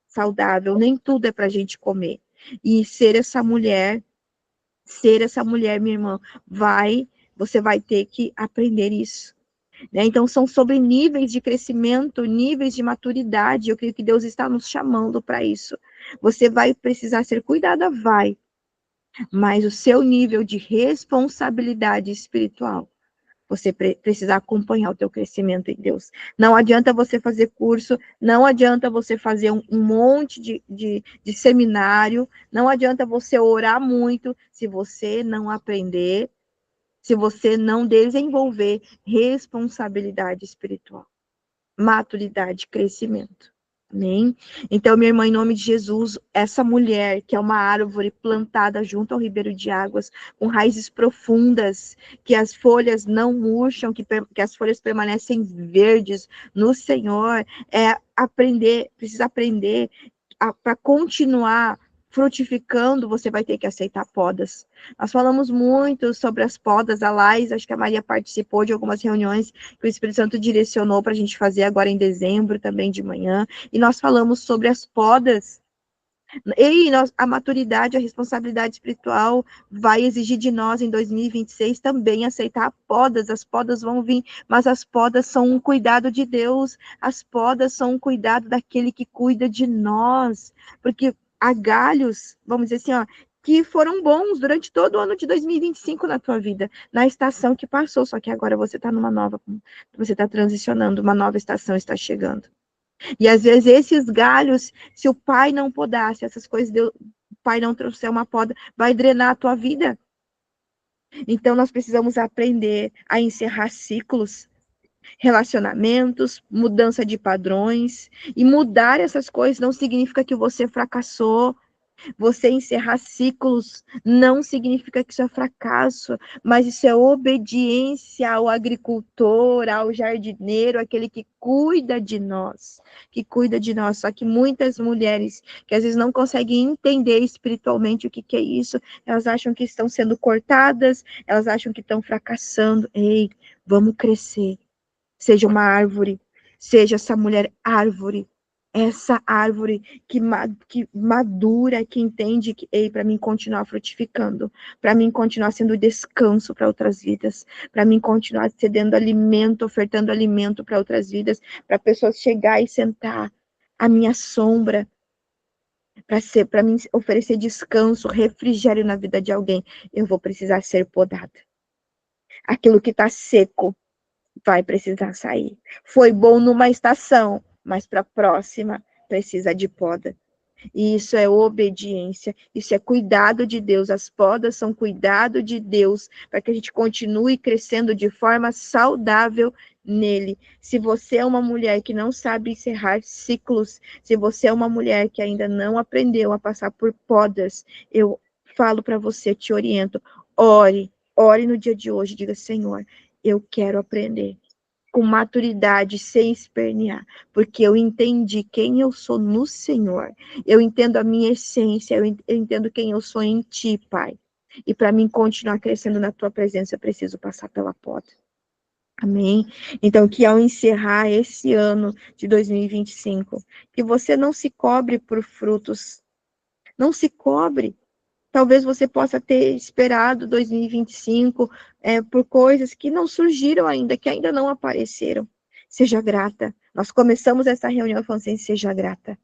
saudável, nem tudo é para a gente comer. E ser essa mulher, minha irmã, você vai ter que aprender isso. Né? Então, são sobre níveis de crescimento, níveis de maturidade. Eu creio que Deus está nos chamando para isso. Você vai precisar ser cuidada, vai. Mas o seu nível de responsabilidade espiritual Você precisa acompanhar o teu crescimento em Deus. Não adianta você fazer curso, não adianta você fazer um monte de seminário, não adianta você orar muito se você não aprender, se você não desenvolver responsabilidade espiritual, maturidade, crescimento. Amém? Então, minha irmã, em nome de Jesus, essa mulher que é uma árvore plantada junto ao ribeiro de águas, com raízes profundas, que as folhas não murcham, que as folhas permanecem verdes no Senhor, precisa aprender para continuar frutificando, você vai ter que aceitar podas. Nós falamos muito sobre as podas, a Lais, acho que a Maria participou de algumas reuniões que o Espírito Santo direcionou para a gente fazer agora em dezembro, também de manhã, e nós falamos sobre as podas. E a maturidade, a responsabilidade espiritual vai exigir de nós em 2026 também aceitar podas. As podas vão vir, mas as podas são um cuidado de Deus, as podas são um cuidado daquele que cuida de nós, porque há galhos, vamos dizer assim, ó, que foram bons durante todo o ano de 2025 na tua vida, na estação que passou, só que agora você está numa nova, você está transicionando, uma nova estação está chegando. E às vezes esses galhos, se o pai não podasse, essas coisas, o pai não trouxer uma poda, vai drenar a tua vida. Então nós precisamos aprender a encerrar ciclos, relacionamentos, mudança de padrões. E mudar essas coisas não significa que você fracassou. Você encerrar ciclos não significa que isso é fracasso, mas isso é obediência ao agricultor, ao jardineiro, aquele que cuida de nós, que cuida de nós. Só que muitas mulheres que às vezes não conseguem entender espiritualmente o que é isso, elas acham que estão sendo cortadas, elas acham que estão fracassando. Ei, vamos crescer. Seja uma árvore, seja essa mulher árvore, essa árvore que madura, que entende que, ei, para mim continuar frutificando, para mim continuar sendo descanso para outras vidas, para mim continuar cedendo alimento, ofertando alimento para outras vidas, para pessoas chegar e sentar à minha sombra, para mim oferecer descanso, refrigério na vida de alguém, eu vou precisar ser podada. Aquilo que está seco vai precisar sair. Foi bom numa estação, mas para a próxima precisa de poda. E isso é obediência, isso é cuidado de Deus. As podas são cuidado de Deus para que a gente continue crescendo de forma saudável nele. Se você é uma mulher que não sabe encerrar ciclos, se você é uma mulher que ainda não aprendeu a passar por podas, eu falo para você, te oriento, ore no dia de hoje, diga, Senhor, eu quero aprender com maturidade, sem espernear, porque eu entendi quem eu sou no Senhor, eu entendo a minha essência, eu entendo quem eu sou em Ti, Pai. E para mim continuar crescendo na Tua presença, eu preciso passar pela poda. Amém? Então, que ao encerrar esse ano de 2025, que você não se cobre por frutos, não se cobre. Talvez você possa ter esperado 2025 por coisas que não surgiram ainda, que ainda não apareceram. Seja grata. Nós começamos essa reunião falando assim, seja grata.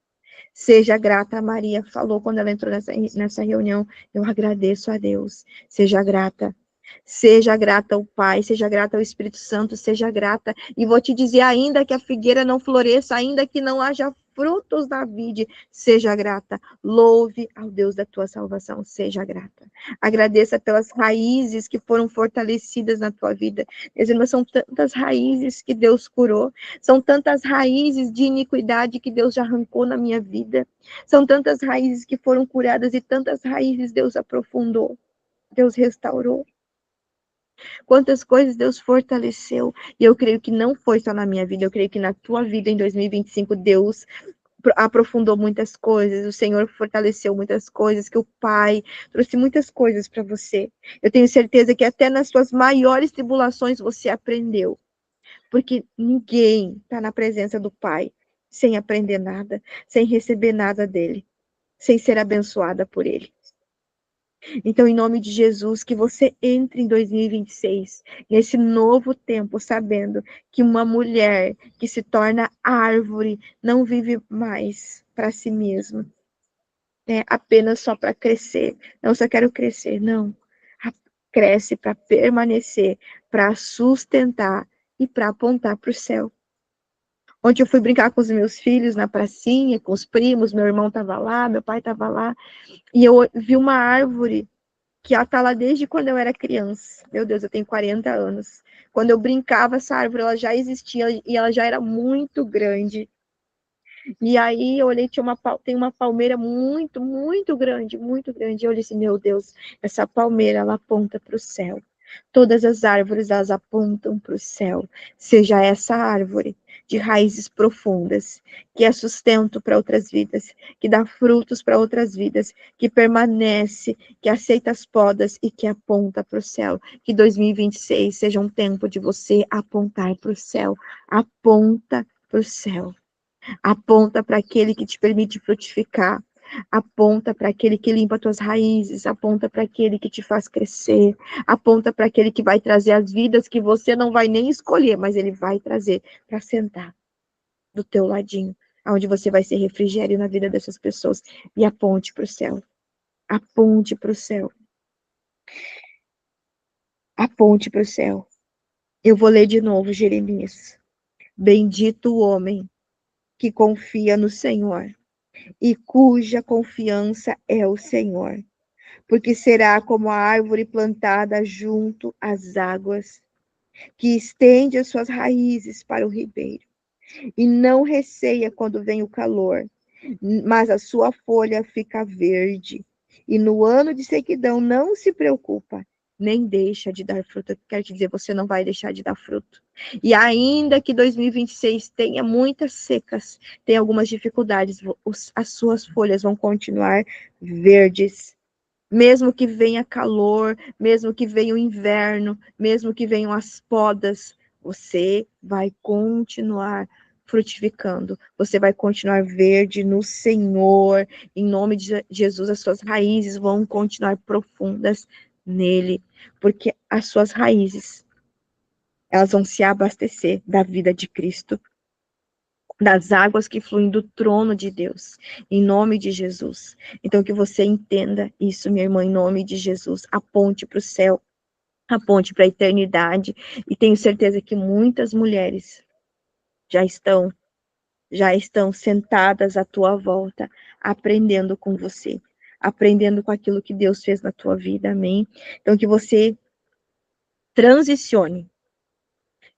Seja grata, a Maria falou quando ela entrou nessa reunião. Eu agradeço a Deus. Seja grata. Seja grata ao Pai, seja grata ao Espírito Santo, seja grata. E vou te dizer, ainda que a figueira não floresça, ainda que não haja frutos da vide, seja grata. Louve ao Deus da tua salvação, seja grata. Agradeça pelas raízes que foram fortalecidas na tua vida. Meus irmãos, são tantas raízes que Deus curou, são tantas raízes de iniquidade que Deus já arrancou na minha vida, são tantas raízes que foram curadas e tantas raízes Deus aprofundou, Deus restaurou. Quantas coisas Deus fortaleceu. E eu creio que não foi só na minha vida, eu creio que na tua vida em 2025 Deus aprofundou muitas coisas, o Senhor fortaleceu muitas coisas, que o Pai trouxe muitas coisas para você. Eu tenho certeza que até nas suas maiores tribulações você aprendeu. Porque ninguém está na presença do Pai sem aprender nada, sem receber nada dele, sem ser abençoada por ele. Então, em nome de Jesus, que você entre em 2026, nesse novo tempo, sabendo que uma mulher que se torna árvore não vive mais para si mesma, né? Apenas só para crescer. Não, só quero crescer, não. cresce para permanecer, para sustentar e para apontar para o céu. Ontem eu fui brincar com os meus filhos na pracinha, com os primos, meu irmão estava lá, meu pai estava lá, e eu vi uma árvore que ela está lá desde quando eu era criança. Meu Deus, eu tenho 40 anos. Quando eu brincava, essa árvore ela já existia e ela já era muito grande. E aí eu olhei, tem uma palmeira muito, muito grande, muito grande. E eu disse, meu Deus, essa palmeira, ela aponta para o céu. Todas as árvores, elas apontam para o céu. Seja essa árvore de raízes profundas, que é sustento para outras vidas, que dá frutos para outras vidas, que permanece, que aceita as podas e que aponta para o céu. Que 2026 seja um tempo de você apontar para o céu. Aponta para o céu. Aponta para aquele que te permite frutificar. Aponta para aquele que limpa tuas raízes. Aponta para aquele que te faz crescer. Aponta para aquele que vai trazer as vidas que você não vai nem escolher, mas ele vai trazer para sentar do teu ladinho, onde você vai ser refrigério na vida dessas pessoas. E aponte para o céu. Aponte para o céu. Aponte para o céu. Eu vou ler de novo Jeremias. Bendito o homem que confia no Senhor e cuja confiança é o Senhor, porque será como a árvore plantada junto às águas, que estende as suas raízes para o ribeiro, e não receia quando vem o calor, mas a sua folha fica verde, e no ano de sequidão não se preocupa, nem deixa de dar fruto. Quer dizer, você não vai deixar de dar fruto. E ainda que 2026 tenha muitas secas, tem algumas dificuldades, as suas folhas vão continuar verdes. Mesmo que venha calor, mesmo que venha o inverno, mesmo que venham as podas, você vai continuar frutificando, você vai continuar verde no Senhor, em nome de Jesus, as suas raízes vão continuar profundas nele, porque as suas raízes, elas vão se abastecer da vida de Cristo, das águas que fluem do trono de Deus, em nome de Jesus. Então, que você entenda isso, minha irmã, em nome de Jesus. Aponte para o céu, aponte para a eternidade, e tenho certeza que muitas mulheres já estão sentadas à tua volta, aprendendo com você, aprendendo com aquilo que Deus fez na tua vida, amém? Então, que você transicione,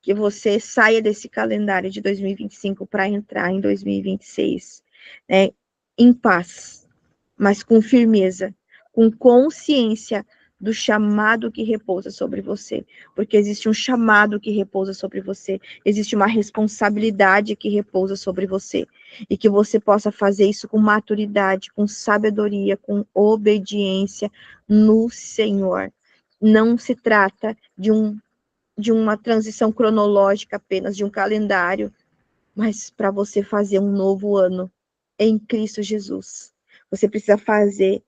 que você saia desse calendário de 2025 para entrar em 2026, né, em paz, mas com firmeza, com consciência do chamado que repousa sobre você, porque existe um chamado que repousa sobre você, existe uma responsabilidade que repousa sobre você, e que você possa fazer isso com maturidade, com sabedoria, com obediência no Senhor. Não se trata de uma transição cronológica apenas, de um calendário, mas para você fazer um novo ano em Cristo Jesus. Você precisa fazer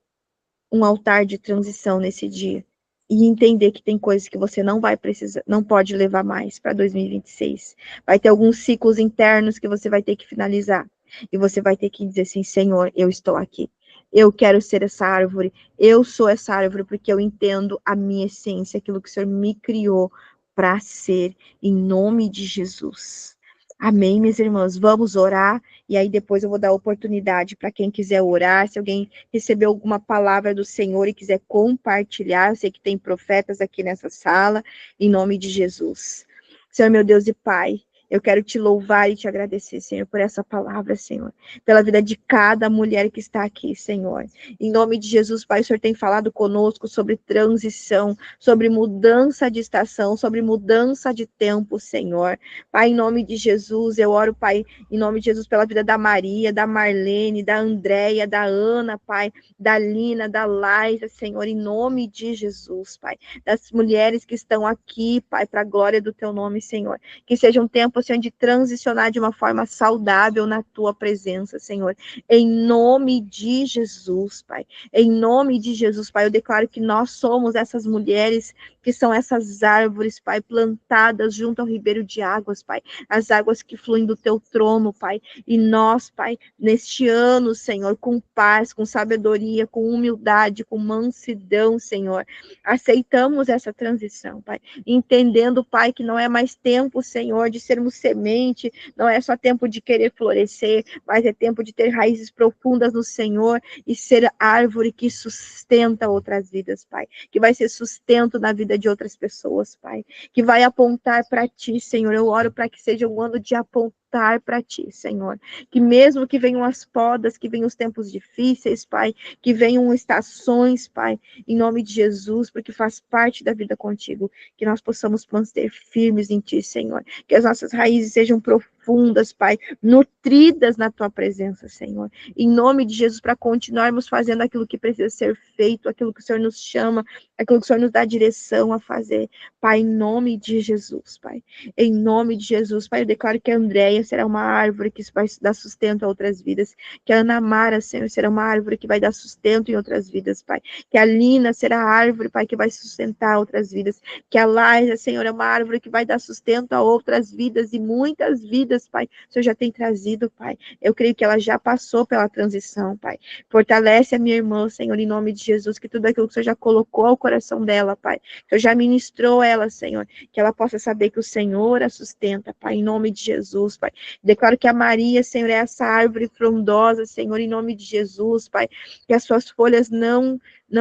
um altar de transição nesse dia e entender que tem coisas que você não vai precisar, não pode levar mais para 2026. Vai ter alguns ciclos internos que você vai ter que finalizar e você vai ter que dizer assim, Senhor, eu estou aqui. Eu quero ser essa árvore, eu sou essa árvore porque eu entendo a minha essência, aquilo que o Senhor me criou para ser, em nome de Jesus. Amém, minhas irmãs? Vamos orar e aí depois eu vou dar oportunidade para quem quiser orar, se alguém recebeu alguma palavra do Senhor e quiser compartilhar, eu sei que tem profetas aqui nessa sala, em nome de Jesus. Senhor, meu Deus e Pai, eu quero te louvar e te agradecer, Senhor, por essa palavra, Senhor, pela vida de cada mulher que está aqui, Senhor. Em nome de Jesus, Pai, o Senhor tem falado conosco sobre transição, sobre mudança de estação, sobre mudança de tempo, Senhor. Pai, em nome de Jesus, eu oro, Pai, em nome de Jesus, pela vida da Maria, da Marlene, da Andréia, da Ana, Pai, da Lina, da Laisa, Senhor, em nome de Jesus, Pai, das mulheres que estão aqui, Pai, para a glória do Teu nome, Senhor, que sejam tempos Senhor, de transicionar de uma forma saudável na tua presença, Senhor. Em nome de Jesus, Pai. Em nome de Jesus, Pai, eu declaro que nós somos essas mulheres que são essas árvores, Pai, plantadas junto ao ribeiro de águas, Pai. As águas que fluem do teu trono, Pai. E nós, Pai, neste ano, Senhor, com paz, com sabedoria, com humildade, com mansidão, Senhor, aceitamos essa transição, Pai. Entendendo, Pai, que não é mais tempo, Senhor, de sermos semente, não é só tempo de querer florescer, mas é tempo de ter raízes profundas no Senhor e ser árvore que sustenta outras vidas, Pai. Que vai ser sustento na vida de outras pessoas, Pai. Que vai apontar para Ti, Senhor. Eu oro para que seja um ano de apontar para Ti, Senhor. Que mesmo que venham as podas, que venham os tempos difíceis, Pai, que venham estações, Pai, em nome de Jesus, porque faz parte da vida contigo, que nós possamos manter firmes em Ti, Senhor. Que as nossas raízes sejam profundas, Pai, nutridas na Tua presença, Senhor. Em nome de Jesus, para continuarmos fazendo aquilo que precisa ser feito, aquilo que o Senhor nos chama, aquilo que o Senhor nos dá direção a fazer, Pai, em nome de Jesus, Pai. Em nome de Jesus, Pai, eu declaro que a Andréia será uma árvore que vai dar sustento a outras vidas, que a Ana Mara, Senhor, será uma árvore que vai dar sustento em outras vidas, Pai. Que a Lina será a árvore, Pai, que vai sustentar outras vidas. Que a Laísa, Senhor, é uma árvore que vai dar sustento a outras vidas e muitas vidas, Pai. O Senhor já tem trazido, Pai. Eu creio que ela já passou pela transição, Pai. Fortalece a minha irmã, Senhor, em nome de Jesus, que tudo aquilo que o Senhor já colocou ao coração dela, Pai, que o Senhor já ministrou ela, Senhor, que ela possa saber que o Senhor a sustenta, Pai, em nome de Jesus, Pai. Declaro que a Maria, Senhor, é essa árvore frondosa, Senhor, em nome de Jesus, Pai, que as suas folhas não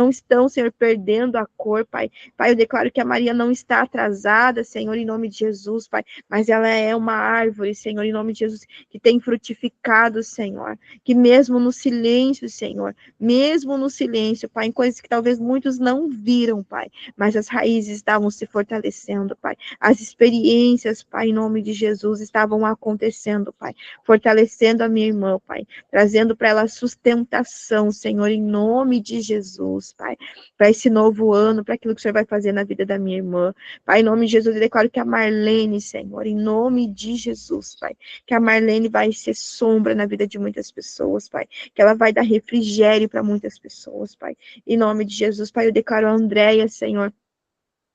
estão, Senhor, perdendo a cor, Pai. Pai, eu declaro que a Maria não está atrasada, Senhor, em nome de Jesus, Pai, mas ela é uma árvore, Senhor, em nome de Jesus, que tem frutificado, Senhor, que mesmo no silêncio, Senhor, mesmo no silêncio, Pai, em coisas que talvez muitos não viram, Pai, mas as raízes estavam se fortalecendo, Pai, as experiências, Pai, em nome de Jesus, estavam acontecendo, Pai, fortalecendo a minha irmã, Pai, trazendo para ela sustentação, Senhor, em nome de Jesus, Pai, para esse novo ano, para aquilo que o Senhor vai fazer na vida da minha irmã, Pai, em nome de Jesus, eu declaro que a Marlene, Senhor, em nome de Jesus, Pai, que a Marlene vai ser sombra na vida de muitas pessoas, Pai, que ela vai dar refrigério para muitas pessoas, Pai, em nome de Jesus, Pai, eu declaro a Andréia, Senhor,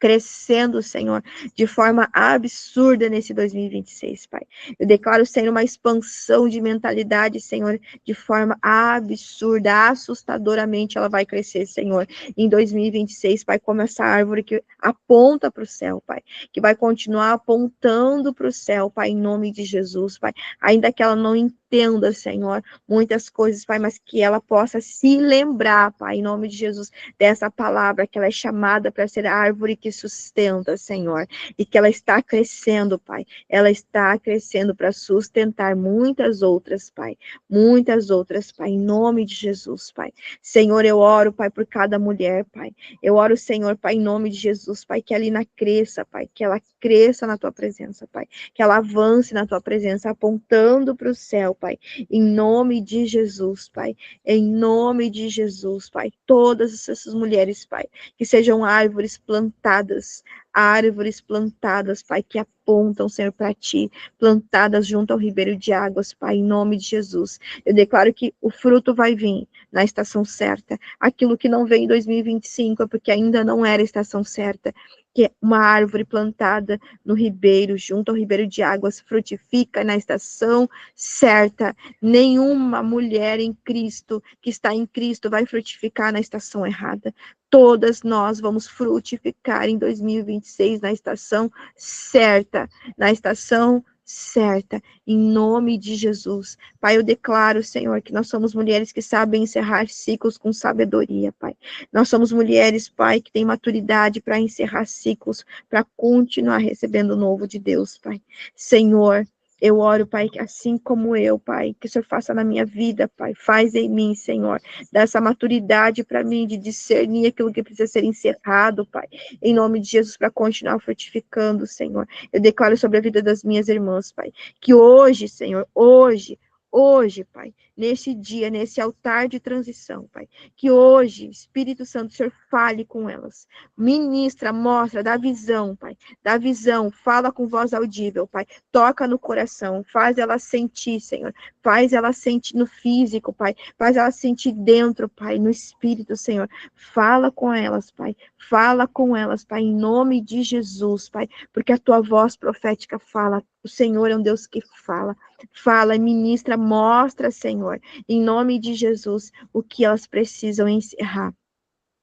crescendo, Senhor, de forma absurda nesse 2026, Pai. Eu declaro, Senhor, uma expansão de mentalidade, Senhor, de forma absurda, assustadoramente ela vai crescer, Senhor, em 2026, Pai, como essa árvore que aponta para o céu, Pai, que vai continuar apontando para o céu, Pai, em nome de Jesus, Pai, ainda que ela não entenda, Senhor, muitas coisas, Pai, mas que ela possa se lembrar, Pai, em nome de Jesus, dessa palavra, que ela é chamada para ser a árvore que sustenta, Senhor, e que ela está crescendo, Pai, ela está crescendo para sustentar muitas outras, Pai, muitas outras, Pai, em nome de Jesus, Pai. Senhor, eu oro, Pai, por cada mulher, Pai, eu oro, Senhor, Pai, em nome de Jesus, Pai, que a Lina cresça, Pai, que ela cresça na Tua presença, Pai, que ela avance na Tua presença, apontando para o céu, Pai, em nome de Jesus, Pai, em nome de Jesus, Pai, todas essas mulheres, Pai, que sejam árvores plantadas, Pai, que apontam, Senhor, para Ti, plantadas junto ao ribeiro de águas, Pai, em nome de Jesus. Eu declaro que o fruto vai vir na estação certa. Aquilo que não veio em 2025 é porque ainda não era a estação certa, que é uma árvore plantada no ribeiro, junto ao ribeiro de águas, frutifica na estação certa. Nenhuma mulher em Cristo, que está em Cristo, vai frutificar na estação errada. Todas nós vamos frutificar em 2026 na estação certa, em nome de Jesus. Pai, eu declaro, Senhor, que nós somos mulheres que sabem encerrar ciclos com sabedoria, Pai. Nós somos mulheres, Pai, que têm maturidade para encerrar ciclos, para continuar recebendo o novo de Deus, Pai. Senhor, eu oro, Pai, que assim como eu, Pai, que o Senhor faça na minha vida, Pai, faz em mim, Senhor, dá essa maturidade para mim de discernir aquilo que precisa ser encerrado, Pai, em nome de Jesus, para continuar frutificando, Senhor. Eu declaro sobre a vida das minhas irmãs, Pai, que hoje, Senhor, hoje, Pai, nesse dia, nesse altar de transição, Pai. Que hoje, Espírito Santo, o Senhor fale com elas. Ministra, mostra, dá visão, Pai. Dá visão, fala com voz audível, Pai. Toca no coração, faz ela sentir, Senhor. Faz ela sentir no físico, Pai. Faz ela sentir dentro, Pai, no Espírito, Senhor. Fala com elas, Pai. Fala com elas, Pai, em nome de Jesus, Pai. Porque a tua voz profética fala. O Senhor é um Deus que fala. Fala, ministra, mostra, Senhor, em nome de Jesus, o que elas precisam encerrar,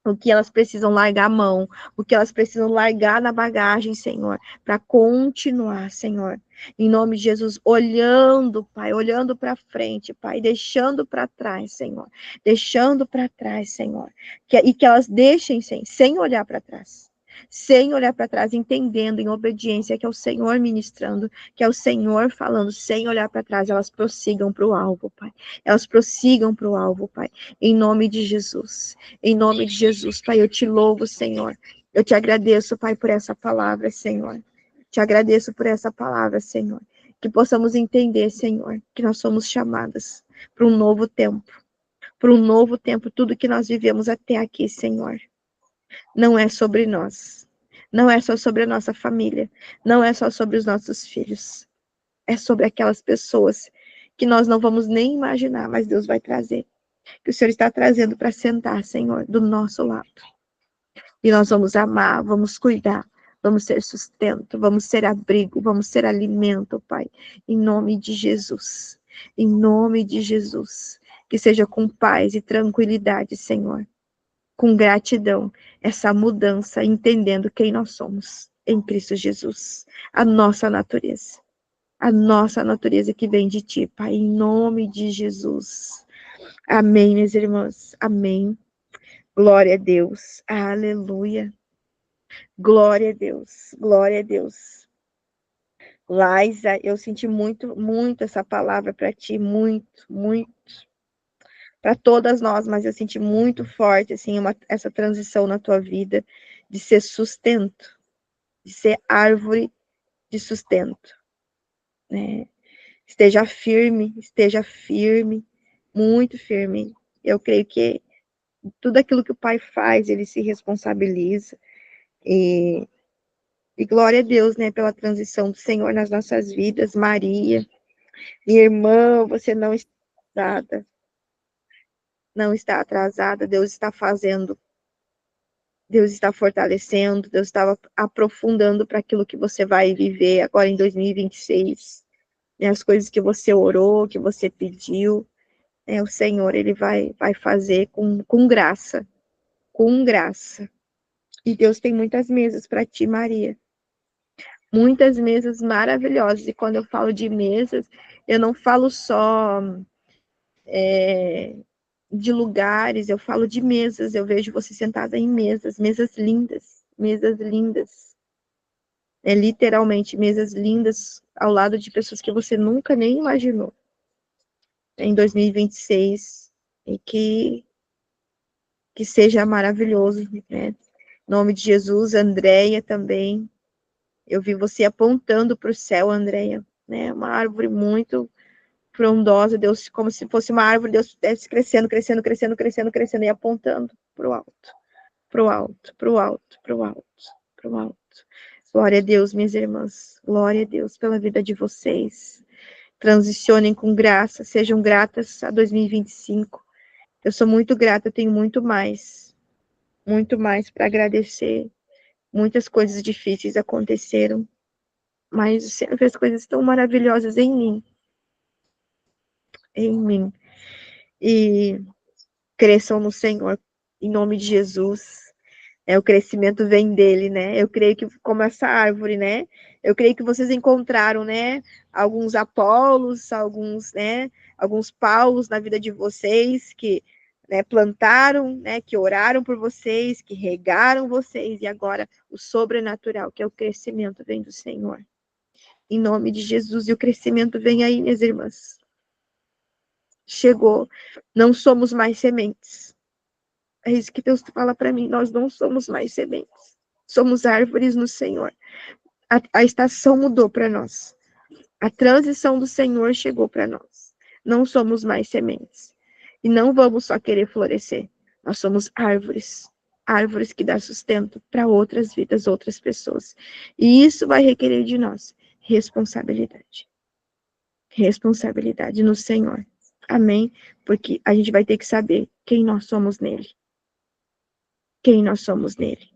o que elas precisam largar a mão, o que elas precisam largar na bagagem, Senhor, para continuar, Senhor. Em nome de Jesus, olhando, Pai, olhando para frente, Pai, deixando para trás, Senhor. Deixando para trás, Senhor. E que elas deixem sem olhar para trás. Sem olhar para trás, entendendo em obediência que é o Senhor ministrando, que é o Senhor falando, sem olhar para trás, elas prossigam para o alvo, Pai. Elas prossigam para o alvo, Pai. Em nome de Jesus. Em nome de Jesus, Pai, eu te louvo, Senhor. Eu te agradeço, Pai, por essa palavra, Senhor. Te agradeço por essa palavra, Senhor. Que possamos entender, Senhor, que nós somos chamadas para um novo tempo. Para um novo tempo, tudo que nós vivemos até aqui, Senhor. Não é sobre nós. Não é só sobre a nossa família. Não é só sobre os nossos filhos. É sobre aquelas pessoas que nós não vamos nem imaginar, mas Deus vai trazer. Que o Senhor está trazendo para sentar, Senhor, do nosso lado. E nós vamos amar, vamos cuidar, vamos ser sustento, vamos ser abrigo, vamos ser alimento, Pai. Em nome de Jesus. Em nome de Jesus. Que seja com paz e tranquilidade, Senhor. Com gratidão, essa mudança, entendendo quem nós somos em Cristo Jesus. A nossa natureza. A nossa natureza que vem de Ti, Pai. Em nome de Jesus. Amém, minhas irmãs. Amém. Glória a Deus. Aleluia. Glória a Deus. Glória a Deus. Laisa, eu senti muito, muito essa palavra para ti, muito, muito. Para todas nós, mas eu senti muito forte, assim, essa transição na tua vida de ser sustento, de ser árvore de sustento, né? Esteja firme, muito firme. Eu creio que tudo aquilo que o Pai faz, ele se responsabiliza. E glória a Deus, né, pela transição do Senhor nas nossas vidas. Maria, minha irmã, você não está atrasada. Não está atrasada. Deus está fazendo. Deus está fortalecendo. Deus está aprofundando para aquilo que você vai viver agora em 2026. Né, as coisas que você orou, que você pediu. Né, o Senhor, ele vai fazer com graça. Com graça. E Deus tem muitas mesas para ti, Maria. Muitas mesas maravilhosas. E quando eu falo de mesas, eu não falo só de lugares, eu falo de mesas. Eu vejo você sentada em mesas, mesas lindas, mesas lindas. Literalmente, mesas lindas ao lado de pessoas que você nunca nem imaginou. Em 2026, e que seja maravilhoso, né? Em nome de Jesus, Andréia também. Eu vi você apontando para o céu, Andréia, né? Uma árvore muito frondosa, Deus, como se fosse uma árvore, Deus desce crescendo, crescendo, crescendo, crescendo, crescendo e apontando para o alto, para o alto, para o alto, para o alto, para o alto. Glória a Deus, minhas irmãs. Glória a Deus pela vida de vocês. Transicionem com graça, sejam gratas a 2025. Eu sou muito grata, eu tenho muito mais para agradecer. Muitas coisas difíceis aconteceram, mas o Senhor fez coisas tão maravilhosas em mim. Em mim. E cresçam no Senhor, em nome de Jesus. O crescimento vem dele, né? Eu creio que, como essa árvore, né? Eu creio que vocês encontraram, né? Alguns Apolos, alguns Paulos na vida de vocês, que, né, plantaram, né? Que oraram por vocês, que regaram vocês, e agora o sobrenatural, que é o crescimento, vem do Senhor. Em nome de Jesus, e o crescimento vem aí, minhas irmãs. Chegou. Não somos mais sementes. É isso que Deus fala para mim. Nós não somos mais sementes. Somos árvores no Senhor. A estação mudou para nós. A transição do Senhor chegou para nós. não somos mais sementes. E não vamos só querer florescer. Nós somos árvores. Árvores que dão sustento para outras vidas, outras pessoas. E isso vai requerer de nós responsabilidade. Responsabilidade no Senhor. Amém? Porque a gente vai ter que saber quem nós somos nele. Quem nós somos nele.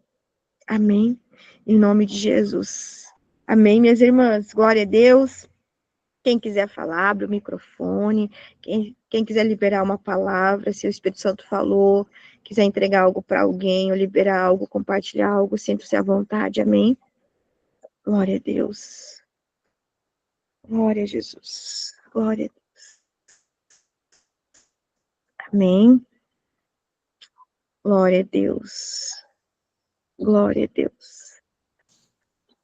Amém? Em nome de Jesus. Amém, minhas irmãs? Glória a Deus. Quem quiser falar, abre o microfone. Quem quiser liberar uma palavra, se o Espírito Santo falou, quiser entregar algo para alguém, ou liberar algo, compartilhar algo, sinta-se à vontade. Amém? Glória a Deus. Glória a Jesus. Glória a Deus. Amém? Glória a Deus. Glória a Deus.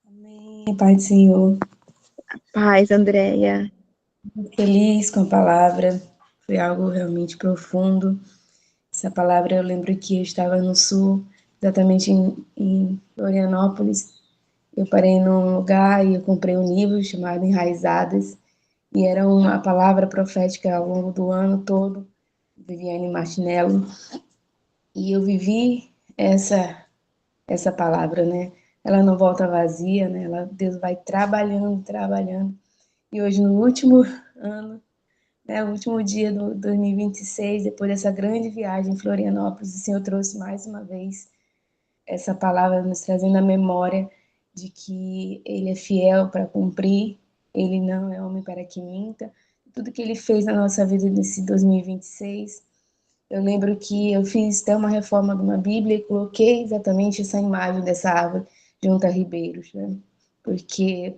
Amém, Pai do Senhor. Paz, Andréia. Muito feliz com a palavra, foi algo realmente profundo. Essa palavra, eu lembro que eu estava no sul, exatamente em Florianópolis. Eu parei num lugar e eu comprei um livro chamado Enraizadas, e era uma palavra profética ao longo do ano todo, Viviane Martinello, e eu vivi essa palavra, né? Ela não volta vazia, né? Deus vai trabalhando, trabalhando. E hoje, no último ano, né, o último dia do 2026, depois dessa grande viagem em Florianópolis, o Senhor trouxe mais uma vez essa palavra, nos trazendo a memória de que Ele é fiel para cumprir, Ele não é homem para que minta. Tudo que Ele fez na nossa vida nesse 2026, eu lembro que eu fiz até uma reforma de uma Bíblia e coloquei exatamente essa imagem dessa árvore junto a ribeiros, né? Porque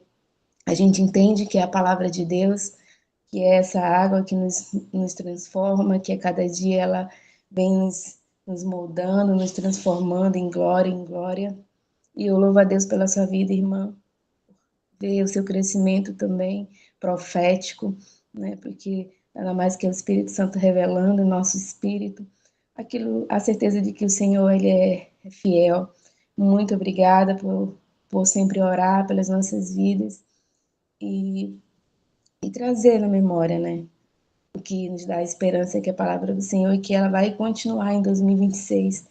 a gente entende que é a palavra de Deus, que é essa água que nos transforma, que a cada dia ela vem nos moldando, nos transformando em glória, em glória. E eu louvo a Deus pela sua vida, irmã. Ver o seu crescimento também profético, né? Porque nada mais que é o Espírito Santo revelando o nosso espírito, a certeza de que o Senhor ele é fiel. Muito obrigada por sempre orar pelas nossas vidas e trazer na memória, né? O que nos dá esperança é que a palavra do Senhor e que ela vai continuar em 2026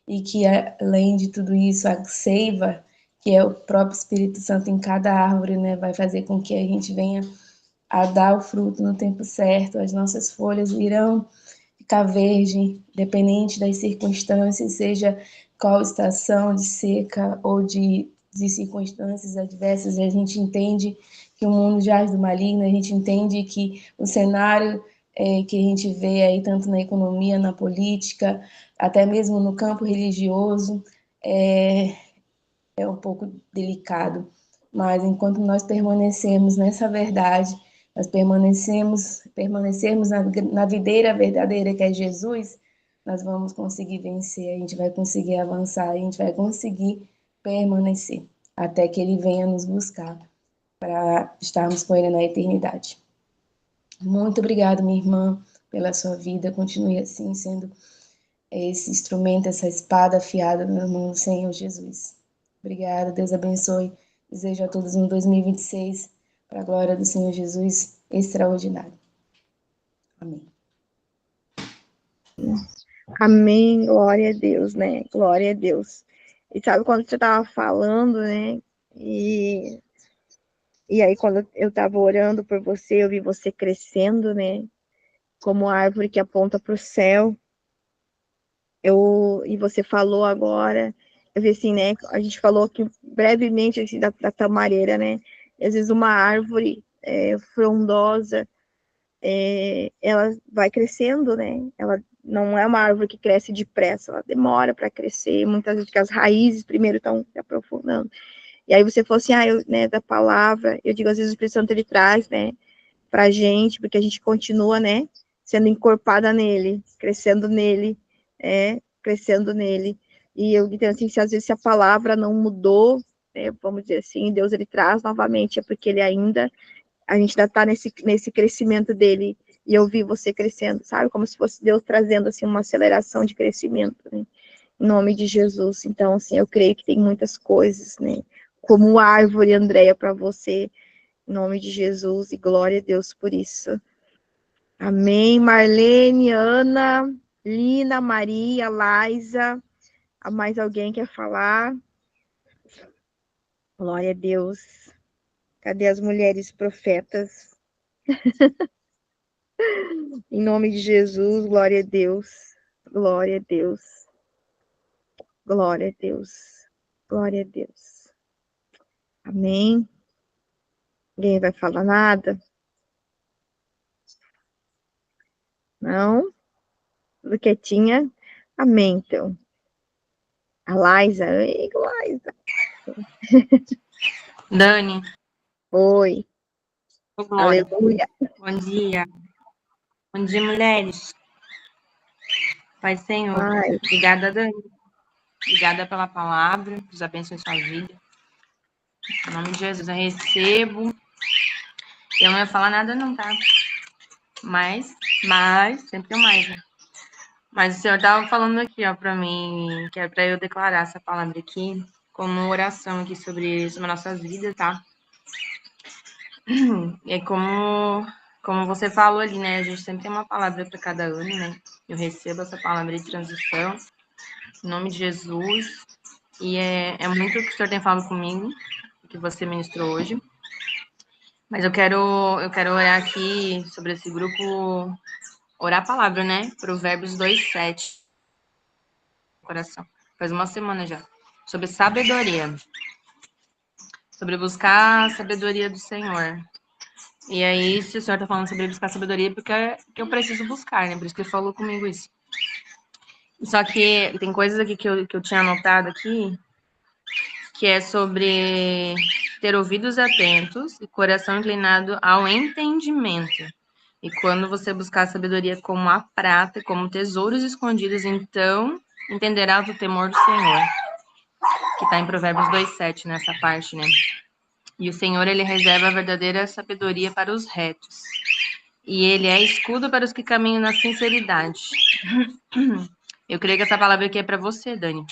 e que além de tudo isso a seiva que é o próprio Espírito Santo em cada árvore, né, vai fazer com que a gente venha a dar o fruto no tempo certo, as nossas folhas irão ficar verde, dependente das circunstâncias, seja qual estação de seca ou de circunstâncias adversas, a gente entende que o mundo jaz do maligno, a gente entende que o cenário que a gente vê aí, tanto na economia, na política, até mesmo no campo religioso, é um pouco delicado. Mas enquanto nós permanecemos nessa verdade, nós permanecermos na videira verdadeira que é Jesus, nós vamos conseguir vencer, a gente vai conseguir avançar, a gente vai conseguir permanecer até que Ele venha nos buscar para estarmos com Ele na eternidade. Muito obrigada, minha irmã, pela sua vida. Continue assim, sendo esse instrumento, essa espada afiada na mão do Senhor Jesus. Obrigada, Deus abençoe. Desejo a todos um 2026 para a glória do Senhor Jesus extraordinário. Amém. Amém, glória a Deus, né? Glória a Deus. E sabe quando você estava falando, né? E aí, quando eu estava orando por você, eu vi você crescendo, né? Como árvore que aponta para o céu. E você falou agora, eu vi assim, né? A gente falou aqui brevemente assim, da tamareira, né? E, às vezes uma árvore frondosa, ela vai crescendo, né? Ela não é uma árvore que cresce depressa, ela demora para crescer, muitas vezes porque as raízes primeiro estão se aprofundando. E aí você falou assim, né, da palavra, eu digo, às vezes o Espírito Santo ele traz, né, pra gente, porque a gente continua, né, sendo encorpada nele, crescendo nele. E eu entendo assim, se às vezes se a palavra não mudou, né, vamos dizer assim, Deus ele traz novamente, é porque a gente ainda está nesse crescimento dele, e eu vi você crescendo, sabe, como se fosse Deus trazendo, assim, uma aceleração de crescimento, né, em nome de Jesus. Então, assim, eu creio que tem muitas coisas, né, como árvore, Andréia, para você, em nome de Jesus, e glória a Deus por isso. Amém. Marlene, Ana, Lina, Maria, Laisa. Mais alguém quer falar? Glória a Deus. Cadê as mulheres profetas? Em nome de Jesus, glória a Deus. Glória a Deus. Glória a Deus. Glória a Deus. Amém. Ninguém vai falar nada? Não? Tudo quietinha? Amém, então. A Laisa. Ei, Laisa. Dani, Oi. ô Glória, Aleluia. bom dia. Bom dia, mulheres. Pai Senhor, Pai. obrigada, Dani. Obrigada pela palavra, Deus abençoe sua vida. Em nome de Jesus, eu recebo. Eu não ia falar nada não, tá? Mas, sempre tem mais, né? Mas o Senhor estava falando aqui, ó, para mim, que é para eu declarar essa palavra aqui, como oração aqui sobre a nossa vida, tá? E como você falou ali, né? A gente sempre tem uma palavra para cada ano, né? Eu recebo essa palavra de transição, em nome de Jesus. E é muito o que o Senhor tem falado comigo, o que você ministrou hoje. Mas eu quero orar aqui sobre esse grupo, orar a palavra, né? Provérbios 2:7. Coração. Faz uma semana já. Sobre sabedoria. Sobre buscar a sabedoria do Senhor. E aí, se o Senhor tá falando sobre buscar sabedoria, porque eu preciso buscar, né? Por isso que ele falou comigo isso. Só que tem coisas aqui que eu tinha anotado aqui, que é sobre ter ouvidos atentos e coração inclinado ao entendimento. E quando você buscar a sabedoria como a prata, como tesouros escondidos, então entenderás o temor do Senhor. Que está em Provérbios 2:7, nessa parte, né? E o Senhor, ele reserva a verdadeira sabedoria para os retos. E ele é escudo para os que caminham na sinceridade. Eu creio que essa palavra aqui é para você, Dani.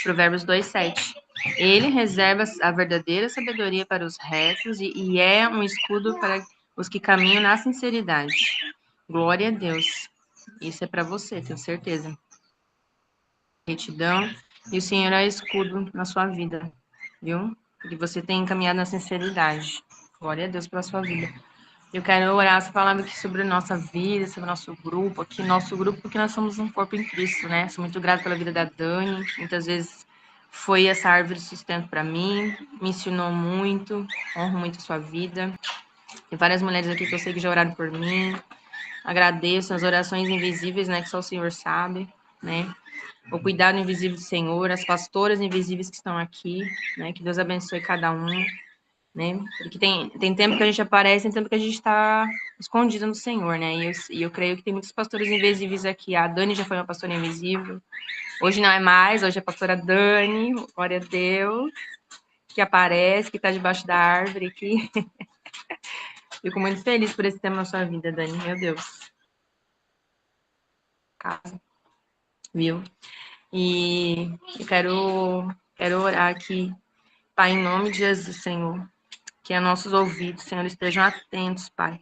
Provérbios 2:7. Ele reserva a verdadeira sabedoria para os retos e é um escudo para os que caminham na sinceridade. Glória a Deus. Isso é para você, tenho certeza. Retidão. E o Senhor é escudo na sua vida, viu? Porque você tem caminhado na sinceridade. Glória a Deus pela sua vida. Eu quero orar essa palavra aqui sobre a nossa vida, sobre o nosso grupo, porque nós somos um corpo em Cristo, né? Sou muito grata pela vida da Dani, muitas vezes foi essa árvore de sustento para mim, me ensinou muito, honro muito a sua vida. Tem várias mulheres aqui que eu sei que já oraram por mim, agradeço as orações invisíveis, né, que só o Senhor sabe, né? O cuidado invisível do Senhor, as pastoras invisíveis que estão aqui, né? Que Deus abençoe cada um, né? Porque tem tempo que a gente aparece, tem tempo que a gente está escondida no Senhor, né? E eu creio que tem muitos pastores invisíveis aqui. A Dani já foi uma pastora invisível. Hoje não é mais, hoje é a pastora Dani, glória a Deus, que aparece, que está debaixo da árvore aqui. Fico muito feliz por esse tema na sua vida, Dani, meu Deus. Casa, viu? E eu quero orar aqui, Pai, em nome de Jesus, Senhor, que nossos ouvidos, Senhor, estejam atentos, Pai.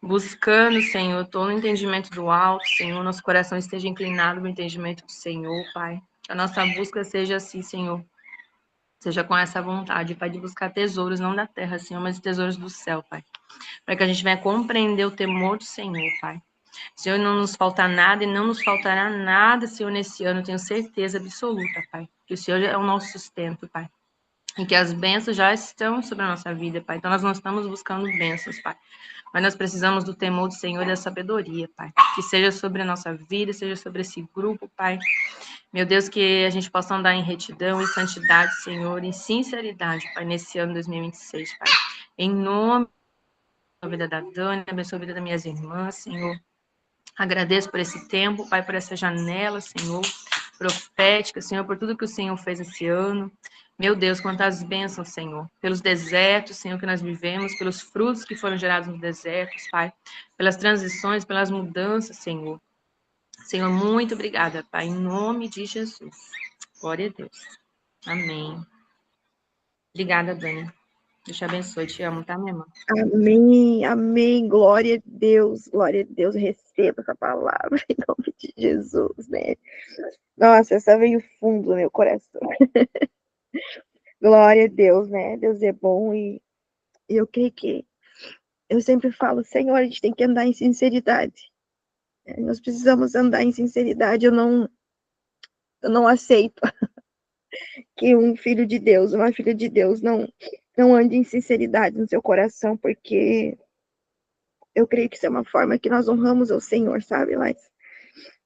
Buscando, Senhor, todo o entendimento do alto, Senhor, nosso coração esteja inclinado no entendimento do Senhor, Pai. Que a nossa busca seja assim, Senhor. Seja com essa vontade, Pai, de buscar tesouros, não da terra, Senhor, mas tesouros do céu, Pai. Para que a gente venha compreender o temor do Senhor, Pai. Senhor, não nos falta nada e não nos faltará nada, Senhor, nesse ano, tenho certeza absoluta, Pai. Que o Senhor é o nosso sustento, Pai. E que as bênçãos já estão sobre a nossa vida, Pai. Então, nós não estamos buscando bênçãos, Pai. Mas nós precisamos do temor do Senhor e da sabedoria, Pai. Que seja sobre a nossa vida, seja sobre esse grupo, Pai. Meu Deus, que a gente possa andar em retidão, em santidade, Senhor, em sinceridade, Pai, nesse ano 2026, Pai. Em nome da vida da Dani, abençoe a vida das minhas irmãs, Senhor. Agradeço por esse tempo, Pai, por essa janela, Senhor, profética, Senhor, por tudo que o Senhor fez esse ano. Meu Deus, quantas bênçãos, Senhor, pelos desertos, Senhor, que nós vivemos, pelos frutos que foram gerados nos desertos, Pai, pelas transições, pelas mudanças, Senhor. Senhor, muito obrigada, Pai, em nome de Jesus. Glória a Deus. Amém. Obrigada, Dani. Deus te abençoe. Te amo, tá, minha irmã? Amém, amém. Glória a Deus, glória a Deus. Receba essa palavra em nome de Jesus, né? Nossa, essa veio fundo no meu coração. Glória a Deus, né? Deus é bom e eu creio que eu sempre falo, Senhor, a gente tem que andar em sinceridade. Nós precisamos andar em sinceridade. Eu não aceito que um filho de Deus, uma filha de Deus, não ande em sinceridade no seu coração, porque eu creio que isso é uma forma que nós honramos ao Senhor, sabe, Laís?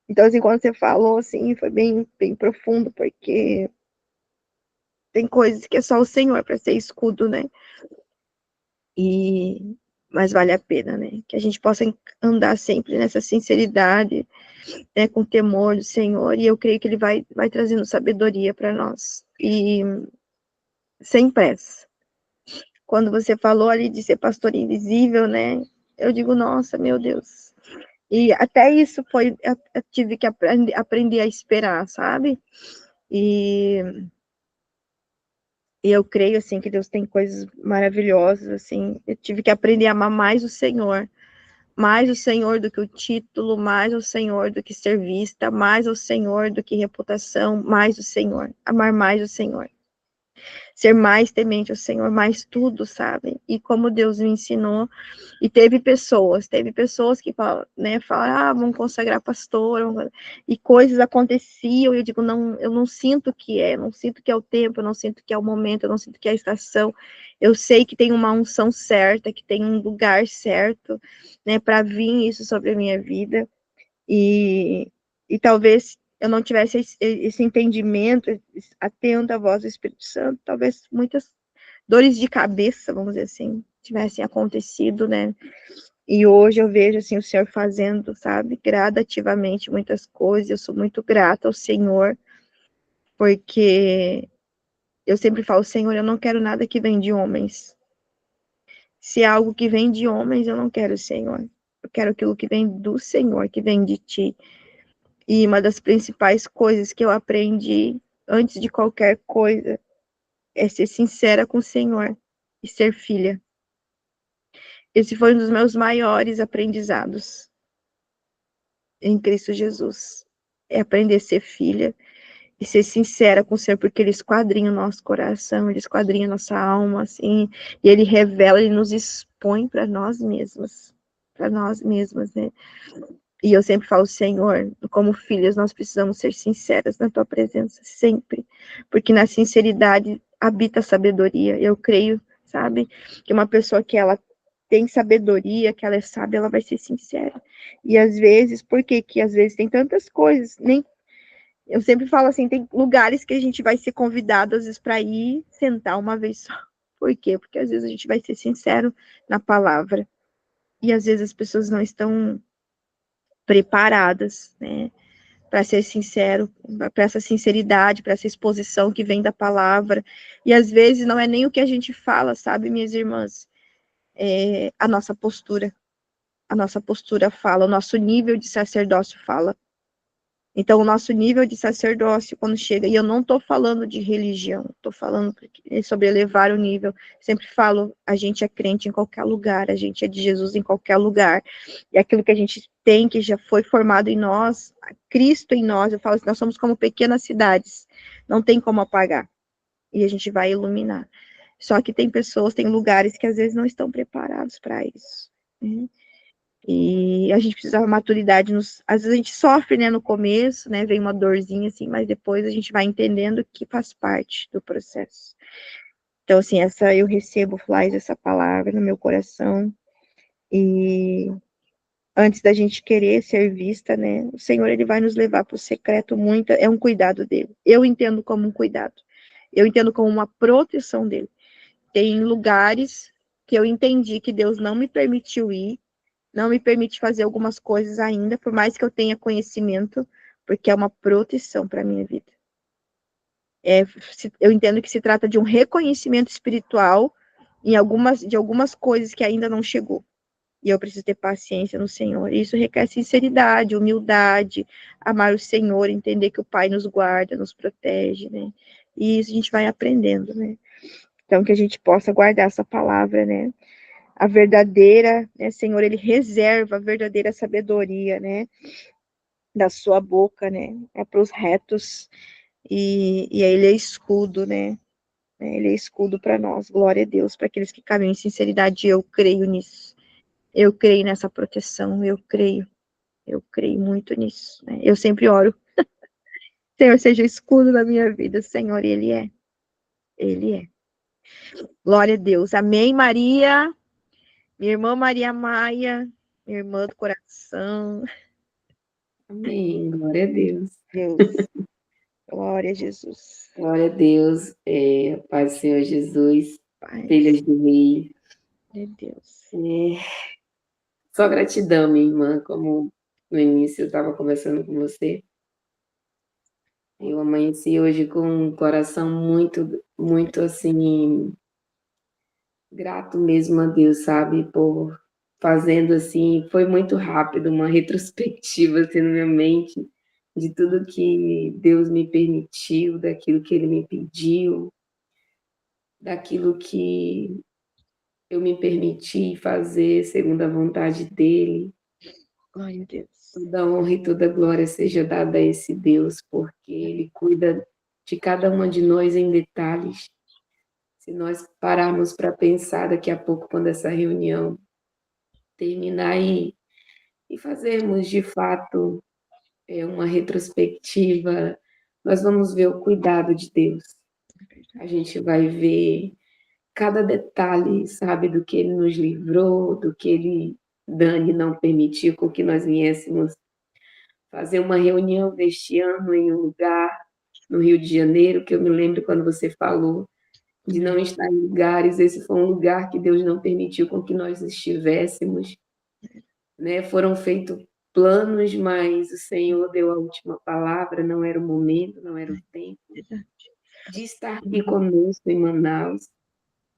Então, assim, quando você falou, assim, foi bem, bem profundo, porque tem coisas que é só o Senhor para ser escudo, né? Mas vale a pena, né? Que a gente possa andar sempre nessa sinceridade, né? Com temor do Senhor, e eu creio que Ele vai trazendo sabedoria para nós. E sem pressa. Quando você falou ali de ser pastor invisível, né? Eu digo, nossa, meu Deus. E até isso eu tive que aprender a esperar, sabe? E eu creio, assim, que Deus tem coisas maravilhosas, assim. Eu tive que aprender a amar mais o Senhor do que o título, mais o Senhor do que ser vista, mais o Senhor do que reputação, mais o Senhor. Amar mais o Senhor. Ser mais temente ao Senhor, mais tudo, sabe? E como Deus me ensinou. E teve pessoas que falam, né, vamos consagrar pastor, e coisas aconteciam, e eu digo, não, eu não sinto que é, não sinto que é o tempo, eu não sinto que é o momento, eu não sinto que é a estação, eu sei que tem uma unção certa, que tem um lugar certo, né, para vir isso sobre a minha vida, e talvez eu não tivesse esse entendimento, atento à voz do Espírito Santo, talvez muitas dores de cabeça, vamos dizer assim, tivessem acontecido, né? E hoje eu vejo, assim, o Senhor fazendo, sabe, gradativamente muitas coisas. Eu sou muito grata ao Senhor, porque eu sempre falo, Senhor, eu não quero nada que vem de homens. Se é algo que vem de homens, eu não quero, Senhor. Eu quero aquilo que vem do Senhor, que vem de Ti. E uma das principais coisas que eu aprendi antes de qualquer coisa é ser sincera com o Senhor e ser filha. Esse foi um dos meus maiores aprendizados em Cristo Jesus. É aprender a ser filha e ser sincera com o Senhor, porque Ele esquadrinha o nosso coração, Ele esquadrinha a nossa alma, assim, e Ele revela, Ele nos expõe para nós mesmas, né? E eu sempre falo, Senhor, como filhas, nós precisamos ser sinceras na Tua presença, sempre, porque na sinceridade habita a sabedoria. Eu creio, sabe, que uma pessoa que ela tem sabedoria, que ela é sábia, ela vai ser sincera. E às vezes, por que às vezes tem tantas coisas, nem eu sempre falo assim, tem lugares que a gente vai ser convidado, às vezes, para ir sentar uma vez só. Por quê? Porque às vezes a gente vai ser sincero na palavra. E às vezes as pessoas não estão preparadas, né? Para ser sincero, para essa sinceridade, para essa exposição que vem da palavra. E às vezes não é nem o que a gente fala, sabe, minhas irmãs? É a nossa postura. A nossa postura fala, o nosso nível de sacerdócio fala. Então, o nosso nível de sacerdócio, quando chega, e eu não estou falando de religião, estou falando sobre elevar o nível. Sempre falo, a gente é crente em qualquer lugar, a gente é de Jesus em qualquer lugar. E aquilo que a gente tem, que já foi formado em nós, Cristo em nós, eu falo assim, nós somos como pequenas cidades, não tem como apagar. E a gente vai iluminar. Só que tem pessoas, tem lugares que às vezes não estão preparados para isso, né? E a gente precisa de maturidade. Às vezes a gente sofre, né, no começo, né, vem uma dorzinha assim, mas depois a gente vai entendendo que faz parte do processo. Então, assim, eu recebo, Flávia, essa palavra no meu coração. E antes da gente querer ser vista, né, o Senhor, Ele vai nos levar para o secreto muito, é um cuidado dele. Eu entendo como um cuidado. Eu entendo como uma proteção dele. Tem lugares que eu entendi que Deus não me permitiu ir, não me permite fazer algumas coisas ainda, por mais que eu tenha conhecimento, porque é uma proteção para a minha vida. Eu entendo que se trata de um reconhecimento espiritual de algumas coisas que ainda não chegou. E eu preciso ter paciência no Senhor. Isso requer sinceridade, humildade, amar o Senhor, entender que o Pai nos guarda, nos protege, né? E isso a gente vai aprendendo, né? Então, que a gente possa guardar essa palavra, né? A verdadeira, né, Senhor, Ele reserva a verdadeira sabedoria, né? Da sua boca, né? É para os retos. E Ele é escudo, né? Ele é escudo para nós. Glória a Deus, para aqueles que caminham em sinceridade. Eu creio nisso. Eu creio nessa proteção. Eu creio muito nisso. Né? Eu sempre oro. Senhor, seja o escudo da minha vida, Senhor, e Ele é. Ele é. Glória a Deus. Amém, Maria. Minha irmã Maria Maia, minha irmã do coração. Amém. Glória a Deus. Deus. Glória a Jesus. Glória a Deus. Paz do Senhor Jesus. Pai. Filhas do Rei. De Deus. Só gratidão, minha irmã, como no início eu estava conversando com você. Eu amanheci hoje com um coração muito, muito assim, grato mesmo a Deus, sabe? Por fazendo assim, foi muito rápido, uma retrospectiva assim na minha mente de tudo que Deus me permitiu, daquilo que Ele me pediu, daquilo que eu me permiti fazer segundo a vontade dele. Glória a Deus. Toda honra e toda glória seja dada a esse Deus, porque Ele cuida de cada uma de nós em detalhes. Se nós pararmos para pensar daqui a pouco, quando essa reunião terminar e fazermos de fato uma retrospectiva, nós vamos ver o cuidado de Deus. A gente vai ver cada detalhe, sabe, do que Ele nos livrou, do que Ele, Dani, não permitiu com que nós viéssemos fazer uma reunião deste ano em um lugar no Rio de Janeiro, que eu me lembro quando você falou de não estar em lugares, esse foi um lugar que Deus não permitiu com que nós estivéssemos, né? Foram feitos planos, mas o Senhor deu a última palavra, não era o momento, não era o tempo de estar aqui conosco em Manaus,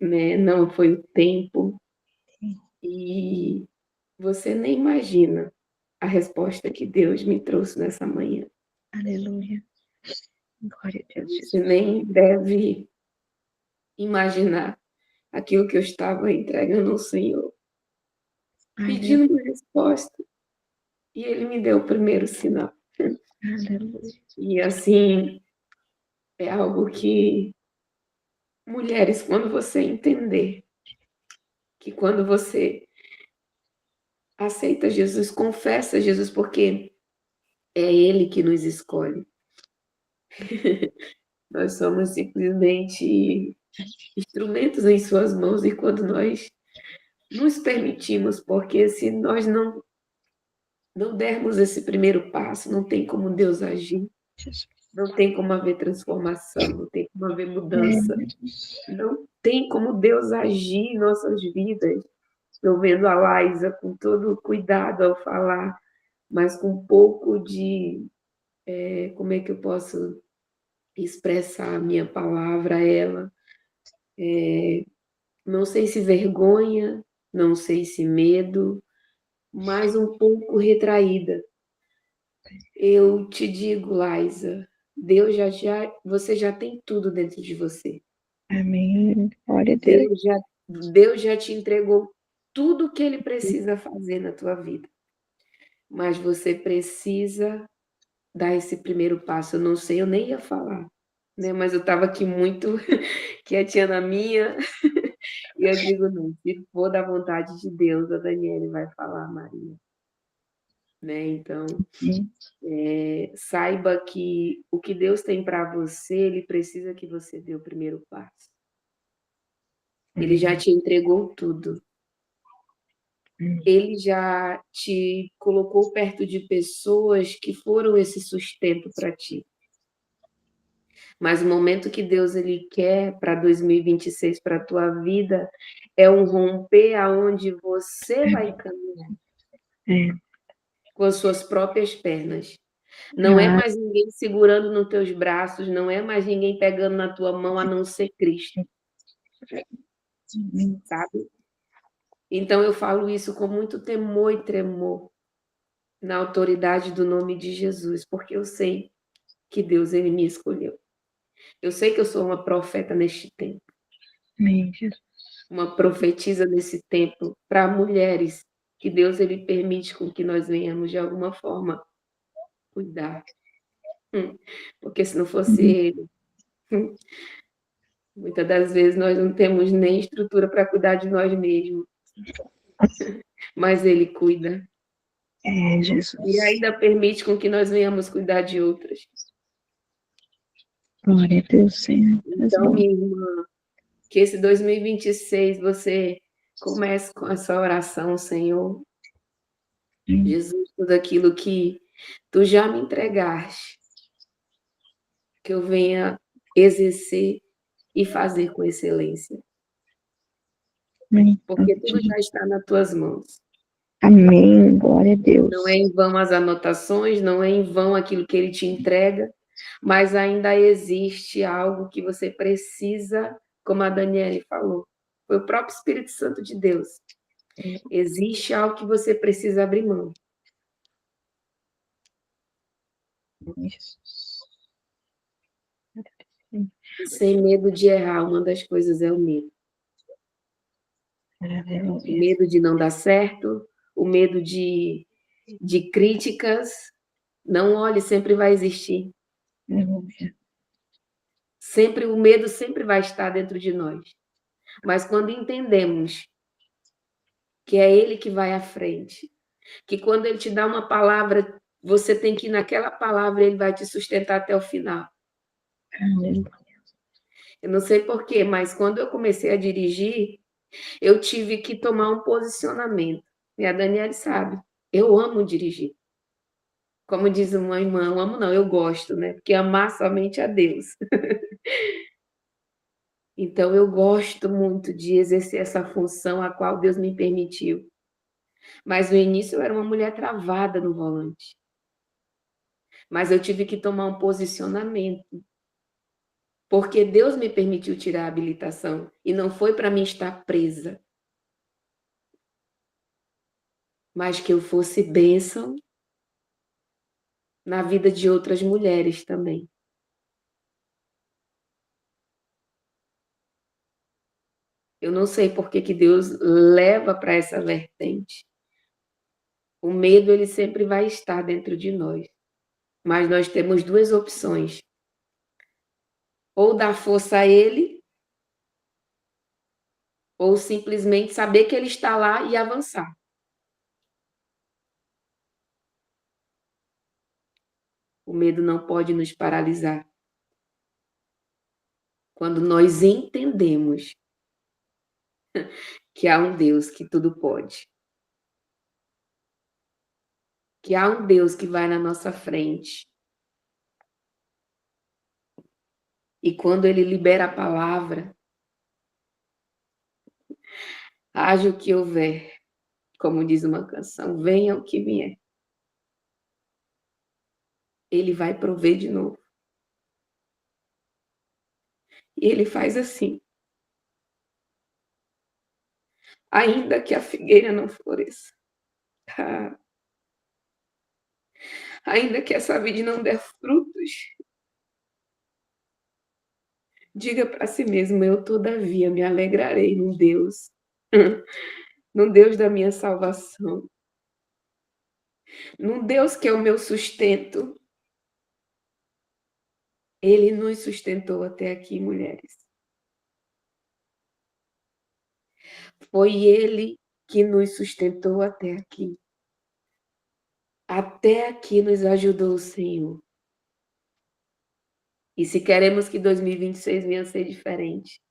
né? Não foi o tempo, e você nem imagina a resposta que Deus me trouxe nessa manhã. Aleluia. Glória a Deus, Você Jesus. nem deve imaginar aquilo que eu estava entregando ao Senhor, pedindo uma resposta, e Ele me deu o primeiro sinal. Aleluia. E assim, é algo que, mulheres, quando você entender que quando você aceita Jesus, confessa Jesus, porque é Ele que nos escolhe. Nós somos simplesmente instrumentos em suas mãos, e quando nós nos permitimos, porque se nós não dermos esse primeiro passo, não tem como Deus agir, não tem como haver transformação, não tem como haver mudança, não tem como Deus agir em nossas vidas. Estou vendo a Liza com todo cuidado ao falar, mas com um pouco de, como é que eu posso expressar a minha palavra a ela? Não sei se vergonha, não sei se medo, mas um pouco retraída. Eu te digo, Liza, Deus você já tem tudo dentro de você. Amém. Glória a Deus. Deus já te entregou tudo o que Ele precisa fazer na tua vida. Mas você precisa dar esse primeiro passo. Eu não sei, eu nem ia falar, né? Mas eu estava aqui muito quietinha na minha, e eu digo, não, se for da vontade de Deus, a Daniele vai falar, Maria. Né? Então, saiba que o que Deus tem para você, Ele precisa que você dê o primeiro passo. Ele já te entregou tudo. Ele já te colocou perto de pessoas que foram esse sustento para ti. Mas o momento que Deus ele quer para 2026, para a tua vida, é um romper aonde você vai caminhar com as suas próprias pernas. Não é mais ninguém segurando nos teus braços, não é mais ninguém pegando na tua mão, a não ser Cristo. Sabe? Então eu falo isso com muito temor e tremor, na autoridade do nome de Jesus, porque eu sei que Deus ele me escolheu. Eu sei que eu sou uma profeta neste tempo. Amém, Jesus. Uma profetisa nesse tempo para mulheres, que Deus ele permite com que nós venhamos de alguma forma cuidar. Porque se não fosse ele, muitas das vezes nós não temos nem estrutura para cuidar de nós mesmos, mas ele cuida. É, Jesus. E ainda permite com que nós venhamos cuidar de outras. Glória a Deus, Senhor. Então, minha irmã, que esse 2026 você comece com essa oração, Senhor. Jesus, tudo aquilo que tu já me entregaste, que eu venha exercer e fazer com excelência. Amém. Porque tudo já está nas tuas mãos. Amém, glória a Deus. Não é em vão as anotações, não é em vão aquilo que ele te entrega, mas ainda existe algo que você precisa, como a Daniele falou. Foi o próprio Espírito Santo de Deus. Existe algo que você precisa abrir mão. Jesus. E sem medo de errar, uma das coisas é o medo. O medo de não dar certo, o medo de críticas. Não olhe, sempre vai existir. Sempre, o medo sempre vai estar dentro de nós. Mas quando entendemos que é ele que vai à frente, que quando ele te dá uma palavra, você tem que ir naquela palavra, ele vai te sustentar até o final. Eu não sei porquê, mas quando eu comecei a dirigir, eu tive que tomar um posicionamento. E a Daniela sabe, eu amo dirigir. Como diz uma irmã, eu amo não, eu gosto, né? Porque amar somente a Deus. Então, eu gosto muito de exercer essa função a qual Deus me permitiu. Mas no início eu era uma mulher travada no volante. Mas eu tive que tomar um posicionamento. Porque Deus me permitiu tirar a habilitação. E não foi para mim estar presa. Mas que eu fosse bênção na vida de outras mulheres também. Eu não sei por que Deus leva para essa vertente. O medo, ele sempre vai estar dentro de nós. Mas nós temos duas opções. Ou dar força a ele, ou simplesmente saber que ele está lá e avançar. O medo não pode nos paralisar. Quando nós entendemos que há um Deus que tudo pode. Que há um Deus que vai na nossa frente. E quando ele libera a palavra, haja o que houver, como diz uma canção, venha o que vier. Ele vai prover de novo. E ele faz assim. Ainda que a figueira não floresça. Ainda que essa vide não der frutos. Diga para si mesmo, eu todavia me alegrarei no Deus. No Deus da minha salvação. No Deus que é o meu sustento. Ele nos sustentou até aqui, mulheres. Foi Ele que nos sustentou até aqui. Até aqui nos ajudou o Senhor. E se queremos que 2026 venha a ser diferente,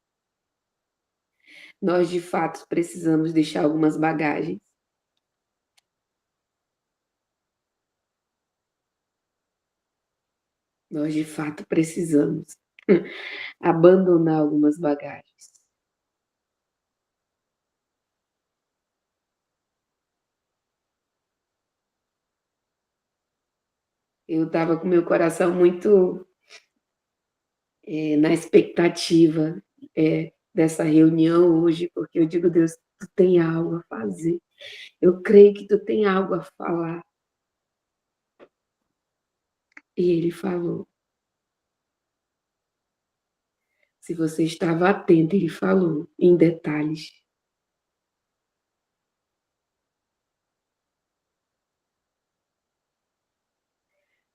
nós de fato precisamos deixar algumas bagagens. Nós de fato precisamos abandonar algumas bagagens. Eu estava com meu coração muito na expectativa dessa reunião hoje, porque eu digo, Deus, tu tem algo a fazer. Eu creio que tu tem algo a falar. E ele falou. Se você estava atento, ele falou em detalhes.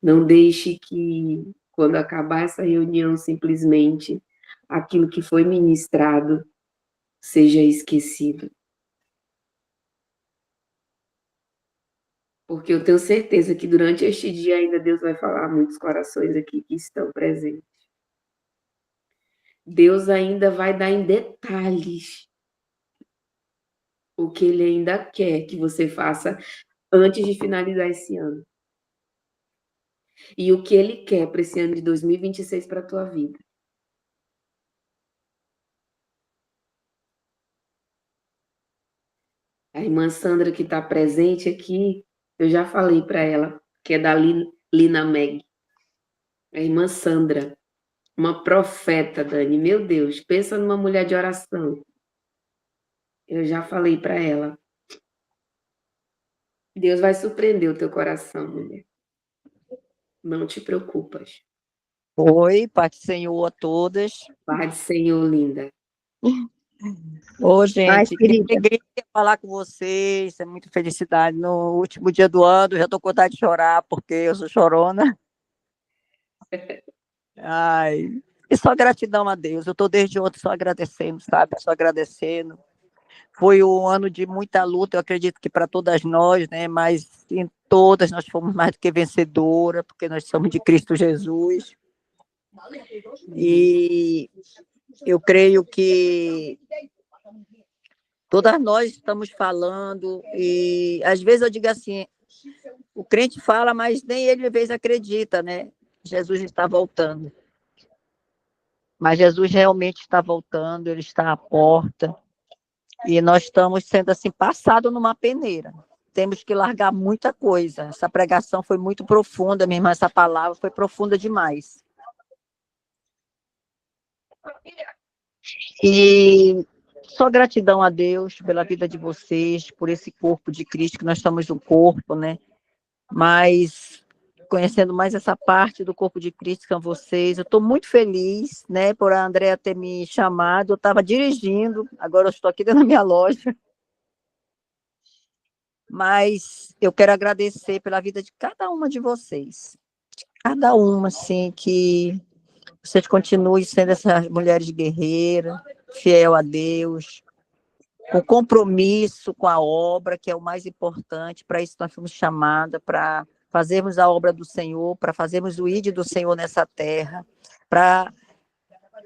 Não deixe que, quando acabar essa reunião, simplesmente aquilo que foi ministrado seja esquecido. Porque eu tenho certeza que durante este dia ainda Deus vai falar a muitos corações aqui que estão presentes. Deus ainda vai dar em detalhes o que Ele ainda quer que você faça antes de finalizar esse ano. E o que Ele quer para esse ano de 2026 para a tua vida. A irmã Sandra que está presente aqui, eu já falei para ela, que é da Lina Meg. A irmã Sandra, uma profeta, Dani. Meu Deus, pensa numa mulher de oração. Eu já falei para ela. Deus vai surpreender o teu coração, mulher. Não te preocupas. Oi, Pai do Senhor a todas. Pai do Senhor, linda. Ô, gente, que querida. alegria falar com vocês, é muita felicidade. No último dia do ano, já estou com vontade de chorar, porque eu sou chorona. Ai, e só gratidão a Deus. Eu estou desde ontem só agradecendo, sabe? Só agradecendo. Foi um ano de muita luta, eu acredito que para todas nós, né? Mas em todas nós fomos mais do que vencedora, porque nós somos de Cristo Jesus. E eu creio que todas nós estamos falando, e às vezes eu digo assim, o crente fala, mas nem ele às vezes acredita, né? Jesus está voltando. Mas Jesus realmente está voltando, ele está à porta, e nós estamos sendo assim, passados numa peneira. Temos que largar muita coisa. Essa pregação foi muito profunda, minha irmã, essa palavra foi profunda demais. E só gratidão a Deus pela vida de vocês, por esse corpo de Cristo, que nós estamos no corpo, né? Mas conhecendo mais essa parte do corpo de Cristo com vocês, eu estou muito feliz, né, por a Andréa ter me chamado. Eu estava dirigindo, agora eu estou aqui dentro da minha loja. Mas eu quero agradecer pela vida de cada uma de vocês. Cada uma, assim, que vocês continuem sendo essas mulheres guerreiras, fiel a Deus, com compromisso com a obra, que é o mais importante. Para isso nós fomos chamadas, para fazermos a obra do Senhor, para fazermos o ID do Senhor nessa terra, para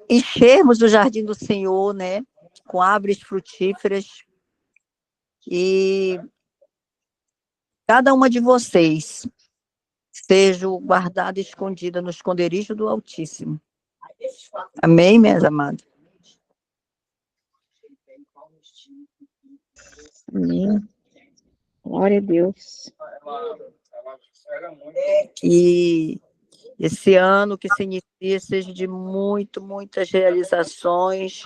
enchermos o jardim do Senhor, né, com árvores frutíferas. E cada uma de vocês seja guardada e escondida no esconderijo do Altíssimo. Amém, minhas amadas? Amém. Glória a Deus. E esse ano que se inicia seja de muitas realizações.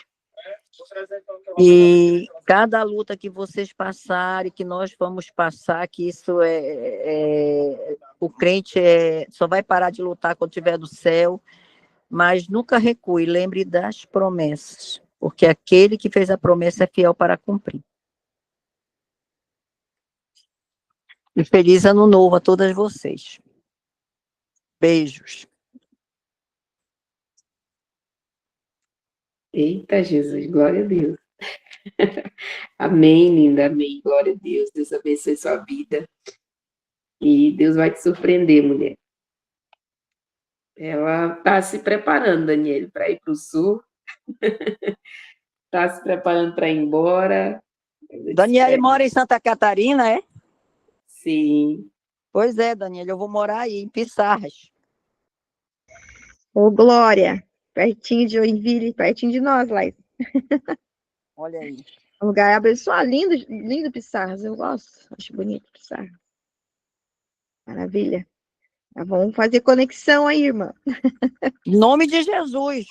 E cada luta que vocês passarem, que nós vamos passar, que isso o crente só vai parar de lutar quando estiver no céu, mas nunca recue, lembre das promessas, porque aquele que fez a promessa é fiel para cumprir. E feliz ano novo a todas vocês. Beijos. Eita, Jesus, glória a Deus. Amém, linda, amém. Glória a Deus. Deus abençoe sua vida. E Deus vai te surpreender, mulher. Ela está se preparando, Daniele, para ir para o sul. Está se preparando para ir embora. Daniele mora em Santa Catarina, é? Sim. Pois é, Daniele, eu vou morar aí, em Pissarras. Ô, Glória, pertinho de Joinville, pertinho de nós, lá. Olha aí. Um lugar abençoado, lindo, lindo Pissarras, eu gosto, acho bonito Pissarras. Maravilha. Tá, vamos fazer conexão aí, irmã. Em nome de Jesus.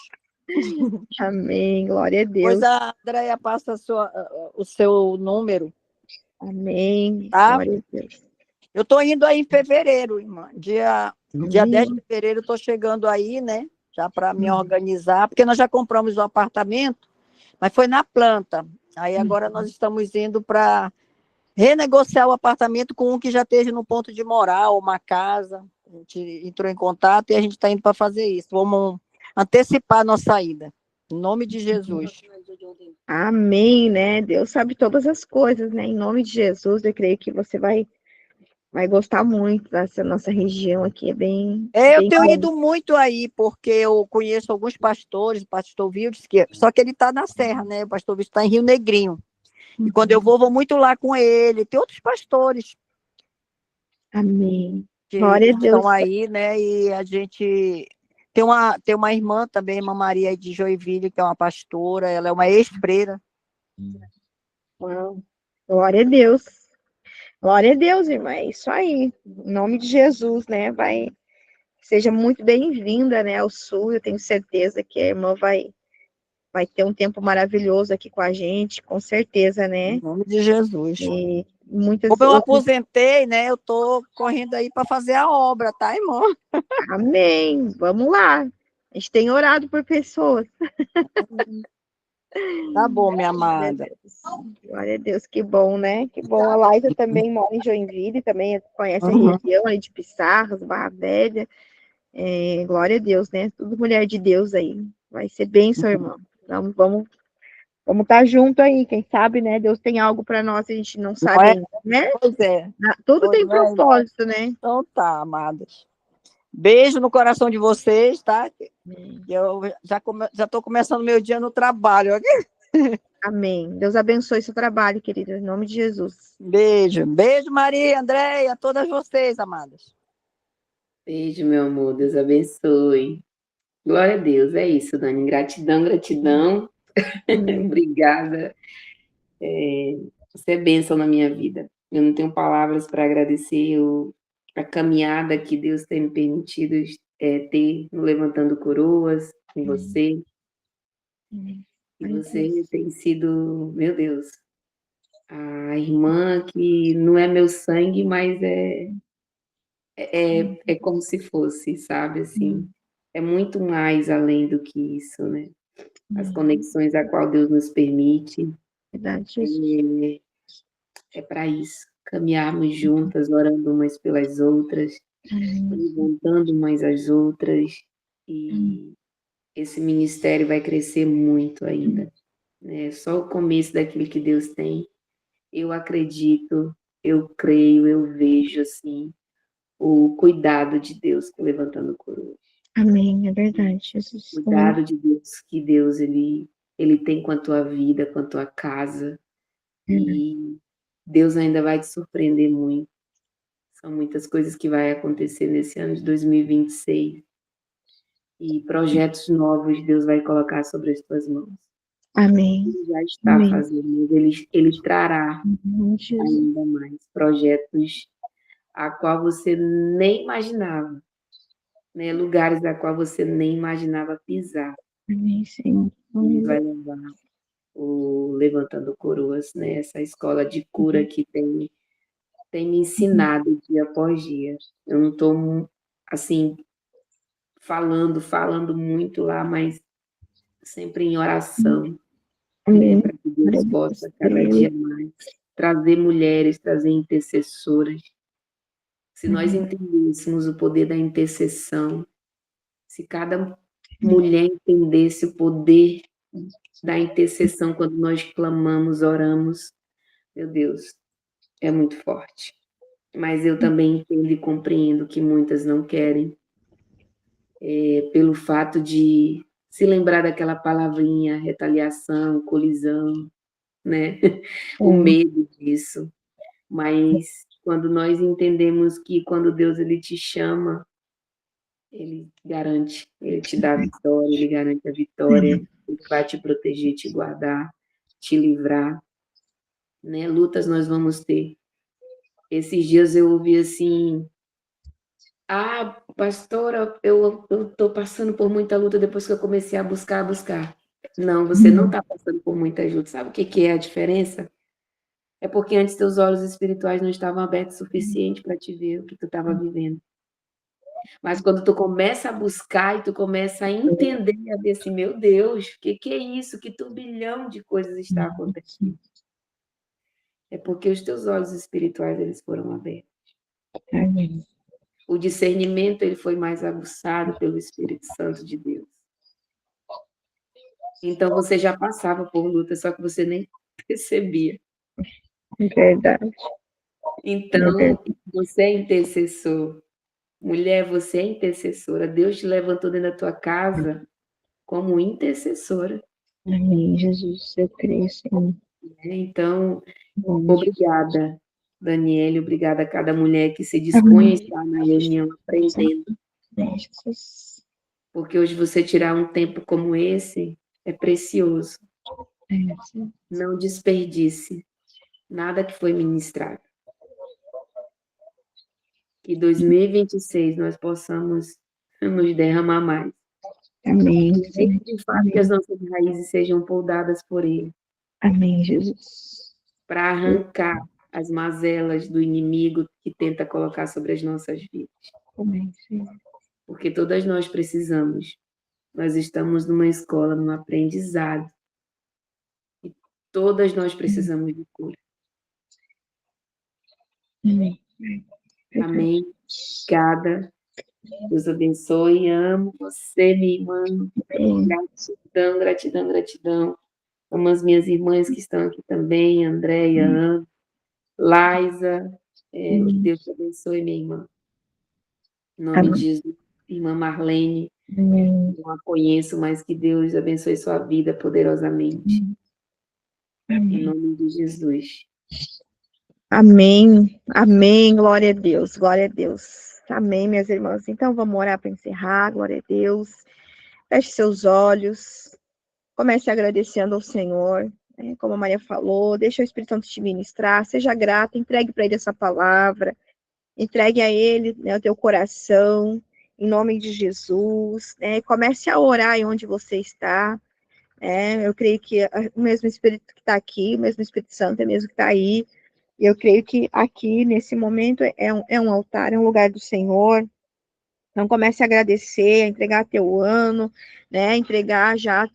Amém, glória a Deus. Pois a Andréia passa o seu número. Amém, Tá? glória a Deus. Eu estou indo aí em fevereiro, irmã. Dia 10 de fevereiro eu estou chegando aí, né? já para me organizar, porque nós já compramos o apartamento, mas foi na planta. Aí agora nós estamos indo para renegociar o apartamento com um que já esteja no ponto de morar, ou uma casa. A gente entrou em contato e a gente está indo para fazer isso. Vamos antecipar a nossa ida. Em nome de Jesus. Amém, né? Deus sabe todas as coisas, né? Em nome de Jesus, eu creio que você vai gostar muito dessa nossa região aqui. É bem, Eu bem tenho bom. ido muito aí, porque eu conheço alguns pastores, o pastor Wildes, só que ele está na Serra, né? O pastor Wildes está em Rio Negrinho. E quando eu vou muito lá com ele. Tem outros pastores Amém. que Glória a Deus. estão aí, né? E a gente tem uma irmã também, irmã Maria de Joinville, que é uma pastora, ela é uma ex-freira. Uau. Glória a Deus. Glória a Deus, irmã. É isso aí. Em nome de Jesus, né? Seja muito bem-vinda, né, ao Sul. Eu tenho certeza que a irmã vai ter um tempo maravilhoso aqui com a gente, com certeza, né? Em nome de Jesus. E muitas Como eu outras. aposentei, né? Eu estou correndo aí para fazer a obra, tá, irmão? Amém. Vamos lá. A gente tem orado por pessoas. Tá bom, minha Glória a amada. Deus. Glória a Deus, que bom, né? Que bom. A Laísa também mora em Joinville, também conhece a região aí de Pissarras, Barra Velha. Glória a Deus, né? Tudo mulher de Deus aí. Vai ser bênção, irmão. Vamos estar junto aí. Quem sabe, né? Deus tem algo para nós, a gente não Não sabe é? ainda, né? Pois é. Tudo Pois tem é. propósito, né? Então tá, amadas. Beijo no coração de vocês, tá? Eu já estou começando meu dia no trabalho. Amém. Deus abençoe seu trabalho, querida, em nome de Jesus. Beijo. Beijo, Maria, Andréia, todas vocês, amadas. Beijo, meu amor. Deus abençoe. Glória a Deus. É isso, Dani. Gratidão, gratidão. Obrigada. Você é bênção na minha vida. Eu não tenho palavras para agradecer a caminhada que Deus tem me permitido ter no Levantando Coroas, com você. E você tem sido, meu Deus, a irmã que não é meu sangue, mas é como se fosse, sabe? Assim, é muito mais além do que isso, né? As conexões a qual Deus nos permite. Verdade, Jesus. É para isso, caminharmos juntas, orando umas pelas outras, levantando umas às outras, e esse ministério vai crescer muito ainda, né? Só o começo daquilo que Deus tem. Eu acredito, eu creio, eu vejo, assim, o cuidado de Deus Levantando Coroas. Amém, é verdade, Jesus. O cuidado de Deus, que Deus, ele tem com a tua vida, com a tua casa, e Deus ainda vai te surpreender muito. São muitas coisas que vai acontecer nesse ano de 2026. E projetos novos Deus vai colocar sobre as tuas mãos. Amém. Ele já está fazendo, mas ele trará Jesus. ainda mais projetos a qual você nem imaginava, né? Lugares a qual você nem imaginava pisar. Amém, Senhor. Ele vai levar o Levantando Coroas, né? Essa escola de cura que tem me ensinado dia após dia. Eu não estou, assim, falando muito lá, mas sempre em oração, né, para que Deus possa cada dia mais trazer mulheres, trazer intercessoras. Se nós entendêssemos o poder da intercessão, se cada mulher entendesse o poder da intercessão quando nós clamamos, oramos, meu Deus, é muito forte. Mas eu também entendo e compreendo que muitas não querem, pelo fato de se lembrar daquela palavrinha, retaliação, colisão, né? O medo disso. Mas quando nós entendemos que quando Deus ele te chama, ele garante, ele te dá a vitória, ele garante a vitória, ele vai te proteger, te guardar, te livrar, né? Lutas nós vamos ter. Esses dias eu ouvi assim: ah, pastora, eu estou passando por muita luta depois que eu comecei a buscar. Não, você não está passando por muita luta. Sabe o que é a diferença? É porque antes teus olhos espirituais não estavam abertos o suficiente para te ver o que tu estava vivendo. Mas quando tu começa a buscar e tu começa a entender, a ver assim, meu Deus, o que é isso? Que turbilhão de coisas está acontecendo. É porque os teus olhos espirituais, eles foram abertos. Amém. O discernimento, ele foi mais aguçado pelo Espírito Santo de Deus. Então, você já passava por luta, só que você nem percebia. Verdade. Então, você é intercessor. Mulher, você é intercessora. Deus te levantou dentro da tua casa como intercessora. Amém, Jesus. Eu creio, Senhor. Então, Amém, obrigada, Daniele. Obrigada a cada mulher que se dispõe a estar na reunião aprendendo. Amém, Jesus. Porque hoje você tirar um tempo como esse é precioso. Sim. Não desperdice nada que foi ministrado. Que 2026 nós possamos nos derramar mais. Amém. E de fato que as nossas raízes sejam poldadas por Ele. Amém, Jesus. Para arrancar as mazelas do inimigo que tenta colocar sobre as nossas vidas. Amém, Senhor. Porque todas nós precisamos. Nós estamos numa escola, num aprendizado. E todas nós precisamos de cura. Amém. Amém. Obrigada. Deus abençoe. Amo você, minha irmã. Gratidão, gratidão, gratidão. Amo as minhas irmãs que estão aqui também, Andréia, Ana, Laisa. Que Deus te abençoe, minha irmã. Em nome de Jesus. Irmã Marlene, não a conheço, mas que Deus abençoe sua vida poderosamente. Em nome de Jesus. Amém, amém, glória a Deus, glória a Deus. Amém, minhas irmãs. Então, vamos orar para encerrar, glória a Deus. Feche seus olhos, comece agradecendo ao Senhor, né? Como a Maria falou, deixa o Espírito Santo te ministrar, seja grata, entregue para Ele essa palavra, entregue a Ele, né, o teu coração, em nome de Jesus, né? Comece a orar aí onde você está. Eu creio que o mesmo Espírito que está aqui, o mesmo Espírito Santo é o mesmo que está aí. E eu creio que aqui, nesse momento, é um altar, é um lugar do Senhor. Então, comece a agradecer, a entregar teu ano, né? Entregar já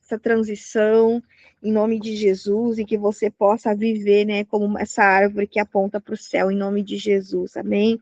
essa transição em nome de Jesus e que você possa viver, né? Como essa árvore que aponta para o céu, em nome de Jesus. Amém?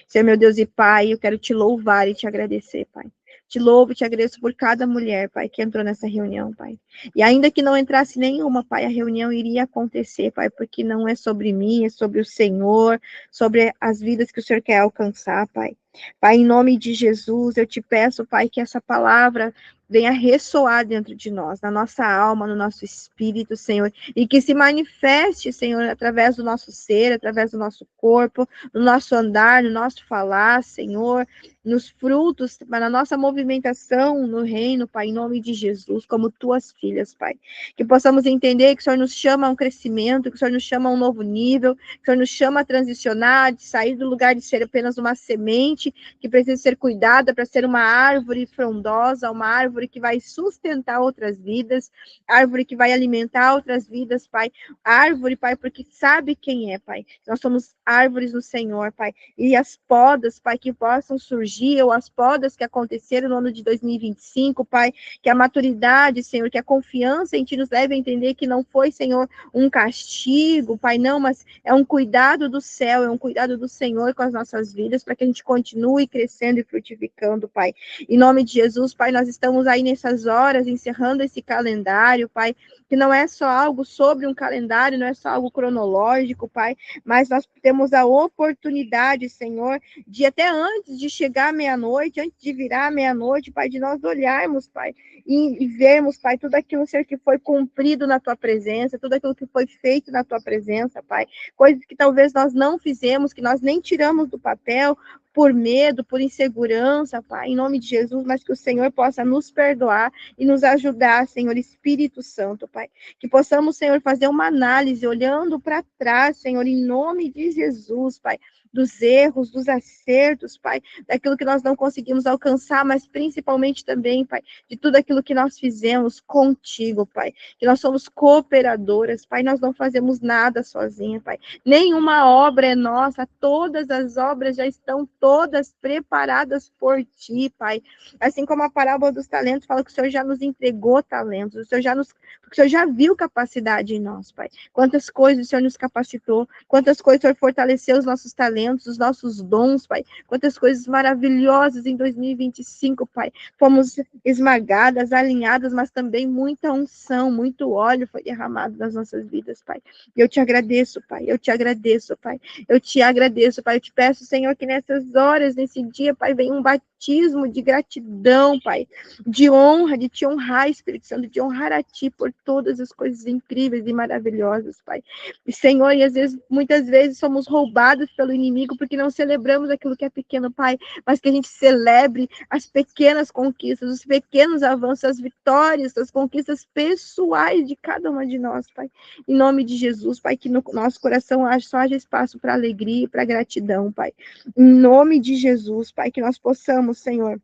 Senhor, meu Deus e Pai, eu quero te louvar e te agradecer, Pai. Te louvo e te agradeço por cada mulher, Pai, que entrou nessa reunião, Pai. E ainda que não entrasse nenhuma, Pai, a reunião iria acontecer, Pai, porque não é sobre mim, é sobre o Senhor, sobre as vidas que o Senhor quer alcançar, Pai. Pai, em nome de Jesus, eu te peço, Pai, que essa palavra venha ressoar dentro de nós, na nossa alma, no nosso espírito, Senhor, e que se manifeste, Senhor, através do nosso ser, através do nosso corpo, no nosso andar, no nosso falar, Senhor, nos frutos, na nossa movimentação no reino, Pai, em nome de Jesus, como tuas filhas, Pai. Que possamos entender que o Senhor nos chama a um crescimento, que o Senhor nos chama a um novo nível, que o Senhor nos chama a transicionar, de sair do lugar de ser apenas uma semente, que precisa ser cuidada para ser uma árvore frondosa, uma árvore que vai sustentar outras vidas, árvore que vai alimentar outras vidas, Pai. Árvore, Pai, porque sabe quem é, Pai. Nós somos árvores do Senhor, Pai. E as podas, Pai, que possam surgir, ou as podas que aconteceram no ano de 2025, Pai, que a maturidade, Senhor, que a confiança em Ti nos leve a entender que não foi, Senhor, um castigo, Pai, não, mas é um cuidado do céu, é um cuidado do Senhor com as nossas vidas, para que a gente continue crescendo e frutificando, Pai. Em nome de Jesus, Pai, nós estamos aí nessas horas, encerrando esse calendário, Pai, que não é só algo sobre um calendário, não é só algo cronológico, Pai, mas nós temos a oportunidade, Senhor, de até antes de chegar à meia-noite, antes de virar à meia-noite, Pai, de nós olharmos, Pai, e vermos, Pai, tudo aquilo, Senhor, que foi cumprido na Tua presença, tudo aquilo que foi feito na Tua presença, Pai, coisas que talvez nós não fizemos, que nós nem tiramos do papel, por medo, por insegurança, Pai, em nome de Jesus, mas que o Senhor possa nos perdoar e nos ajudar, Senhor, Espírito Santo, Pai. Que possamos, Senhor, fazer uma análise olhando para trás, Senhor, em nome de Jesus, Pai. dos erros, dos acertos, Pai, daquilo que nós não conseguimos alcançar, mas principalmente também, Pai, de tudo aquilo que nós fizemos contigo, Pai, que nós somos cooperadoras, Pai, nós não fazemos nada sozinha, Pai, nenhuma obra é nossa, todas as obras já estão todas preparadas por Ti, Pai, assim como a parábola dos talentos fala que o Senhor já nos entregou talentos, o Senhor já viu capacidade em nós, Pai, quantas coisas o Senhor nos capacitou, quantas coisas o Senhor fortaleceu os nossos talentos, os nossos dons, Pai, quantas coisas maravilhosas em 2025, Pai, fomos esmagadas, alinhadas, mas também muita unção, muito óleo foi derramado nas nossas vidas, Pai. E eu te agradeço, Pai. Eu te agradeço, Pai. Eu te agradeço, Pai. Eu te peço, Senhor, que nessas horas, nesse dia, Pai, venha um batismo de gratidão, Pai, de honra, de te honrar, Espírito Santo, de honrar a Ti por todas as coisas incríveis e maravilhosas, Pai. E, Senhor, e às vezes, muitas vezes somos roubados pelo inimigo porque não celebramos aquilo que é pequeno, Pai, mas que a gente celebre as pequenas conquistas, os pequenos avanços, as vitórias, as conquistas pessoais de cada uma de nós, Pai. Em nome de Jesus, Pai, que no nosso coração só haja espaço para alegria e para gratidão, Pai. Em nome de Jesus, Pai, que nós possamos, Senhor,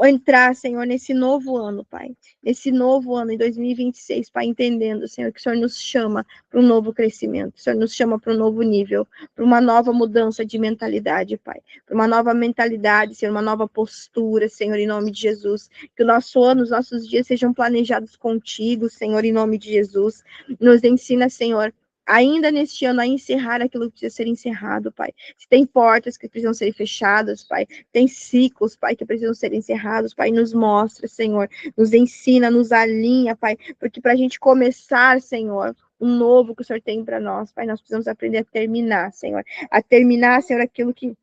entrar, Senhor, nesse novo ano, Pai. Nesse novo ano, em 2026, Pai, entendendo, Senhor, que o Senhor nos chama para um novo crescimento, o Senhor nos chama para um novo nível, para uma nova mudança de mentalidade, Pai. Para uma nova mentalidade, Senhor, uma nova postura, Senhor, em nome de Jesus. Que o nosso ano, os nossos dias sejam planejados contigo, Senhor, em nome de Jesus. Nos ensina, Senhor, ainda neste ano, a encerrar aquilo que precisa ser encerrado, Pai. Se tem portas que precisam ser fechadas, Pai, tem ciclos, Pai, que precisam ser encerrados, Pai, nos mostra, Senhor, nos ensina, nos alinha, Pai, porque para a gente começar, Senhor, um novo que o Senhor tem para nós, Pai, nós precisamos aprender a terminar, Senhor, aquilo que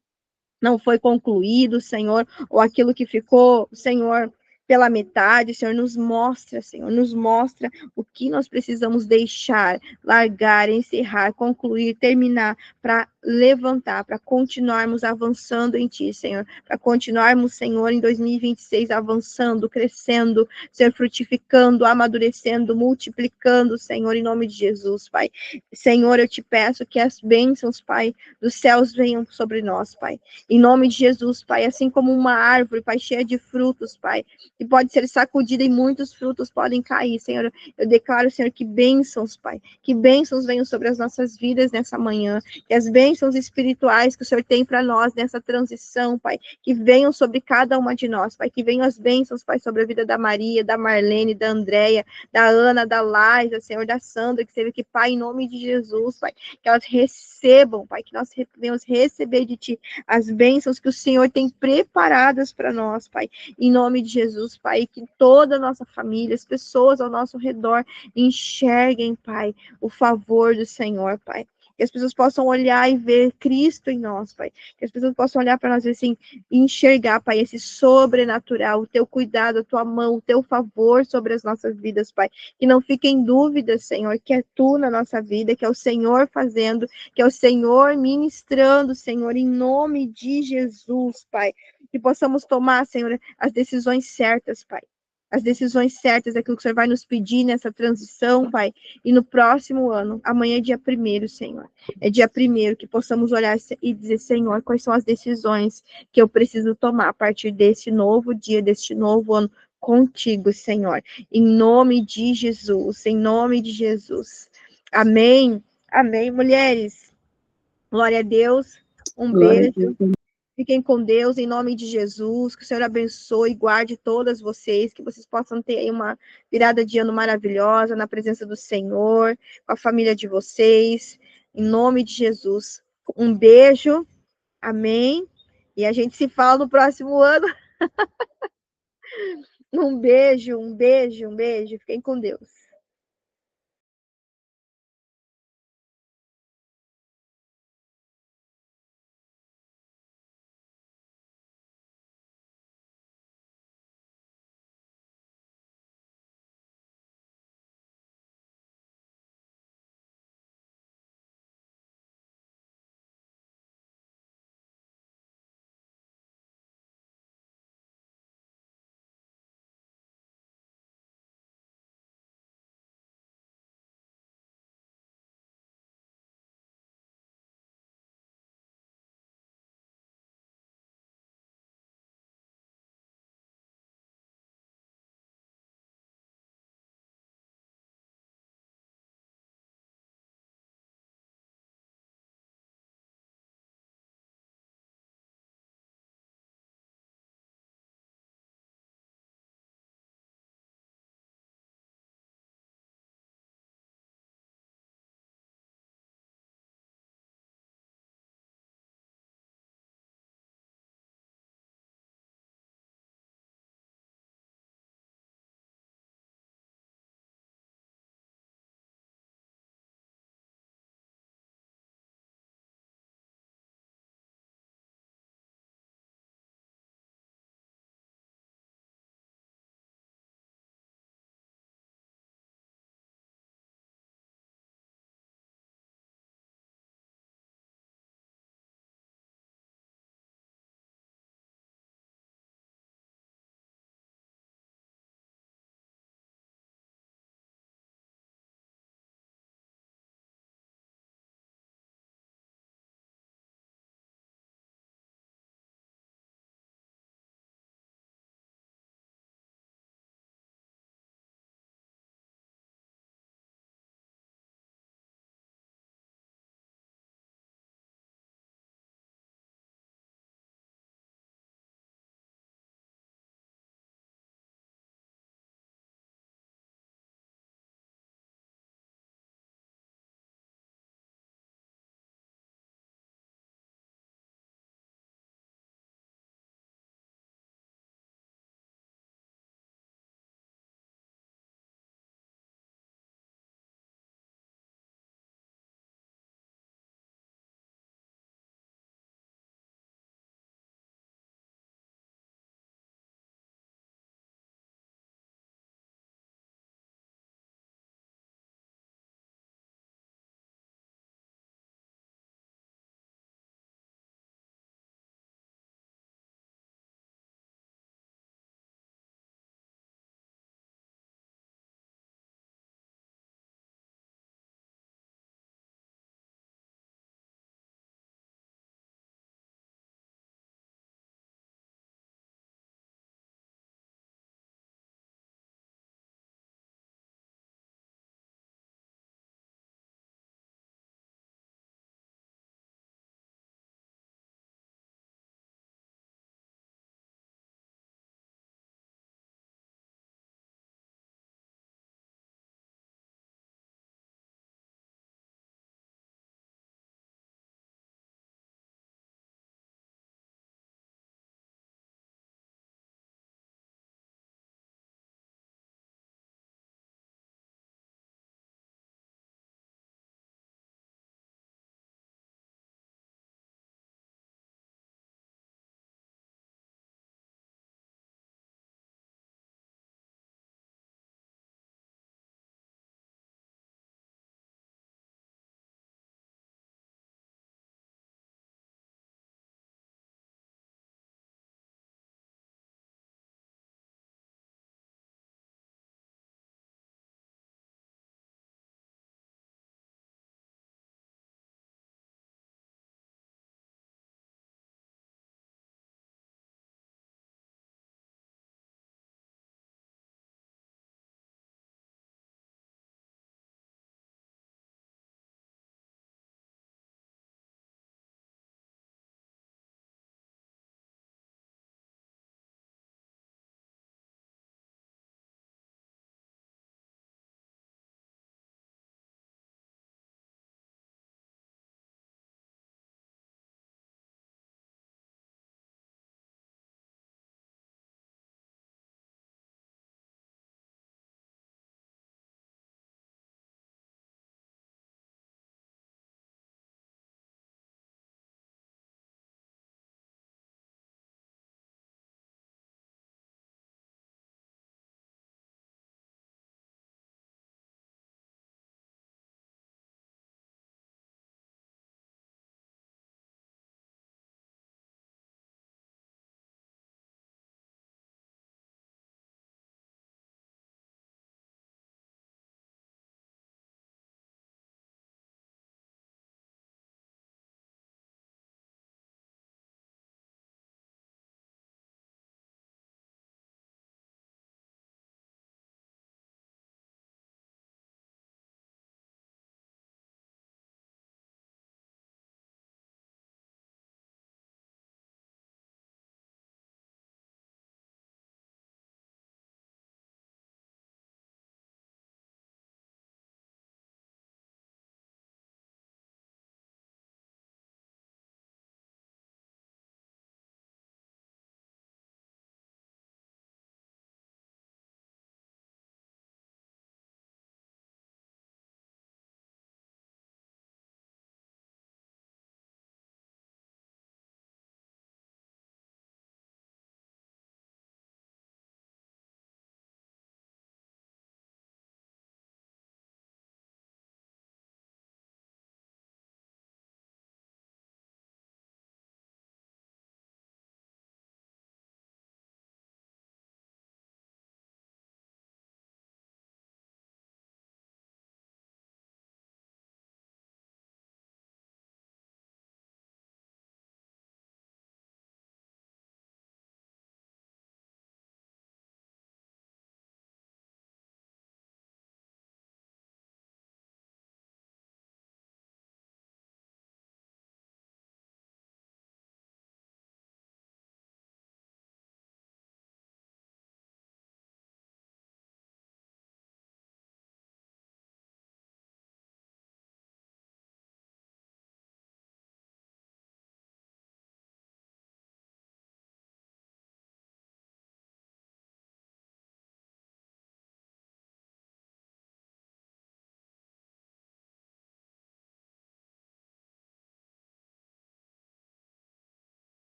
não foi concluído, Senhor, ou aquilo que ficou, Senhor, pela metade, Senhor, nos mostra, Senhor, nos mostra o que nós precisamos deixar, largar, encerrar, concluir, terminar, para levantar, para continuarmos avançando em Ti, Senhor, para continuarmos, Senhor, em 2026 avançando, crescendo, Senhor, frutificando, amadurecendo, multiplicando, Senhor, em nome de Jesus, Pai. Senhor, eu te peço que as bênçãos, Pai, dos céus venham sobre nós, Pai. Em nome de Jesus, Pai, assim como uma árvore, Pai, cheia de frutos, Pai, que pode ser sacudida e muitos frutos podem cair, Senhor. Eu declaro, Senhor, que bênçãos, Pai, que bênçãos venham sobre as nossas vidas nessa manhã, que as bênçãos espirituais que o Senhor tem para nós nessa transição, Pai, que venham sobre cada uma de nós, Pai, que venham as bênçãos, Pai, sobre a vida da Maria, da Marlene, da Andréia, da Ana, da Laisa, Senhor, da Sandra, que seja que, Pai, em nome de Jesus, Pai, que elas recebam, Pai, que nós venhamos receber de Ti as bênçãos que o Senhor tem preparadas para nós, Pai, em nome de Jesus, Pai, que toda a nossa família, as pessoas ao nosso redor enxerguem, Pai, o favor do Senhor, Pai. Que as pessoas possam olhar e ver Cristo em nós, Pai. Que as pessoas possam olhar para nós e assim, enxergar, Pai, esse sobrenatural, o Teu cuidado, a Tua mão, o Teu favor sobre as nossas vidas, Pai. Que não fiquem dúvidas, Senhor, que é Tu na nossa vida, que é o Senhor fazendo, que é o Senhor ministrando, Senhor, em nome de Jesus, Pai. Que possamos tomar, Senhor, as decisões certas, Pai. As decisões certas, aquilo que o Senhor vai nos pedir nessa transição, Pai. E no próximo ano, amanhã é dia 1º, Senhor. É dia 1º que possamos olhar e dizer, Senhor, quais são as decisões que eu preciso tomar a partir desse novo dia, deste novo ano contigo, Senhor. Em nome de Jesus, em nome de Jesus. Amém. Amém, mulheres. Glória a Deus. Um Glória a beijo. Deus. Fiquem com Deus, em nome de Jesus, que o Senhor abençoe e guarde todas vocês, que vocês possam ter aí uma virada de ano maravilhosa, na presença do Senhor, com a família de vocês, em nome de Jesus. Um beijo, amém, e a gente se fala no próximo ano. Um beijo, um beijo, um beijo, fiquem com Deus.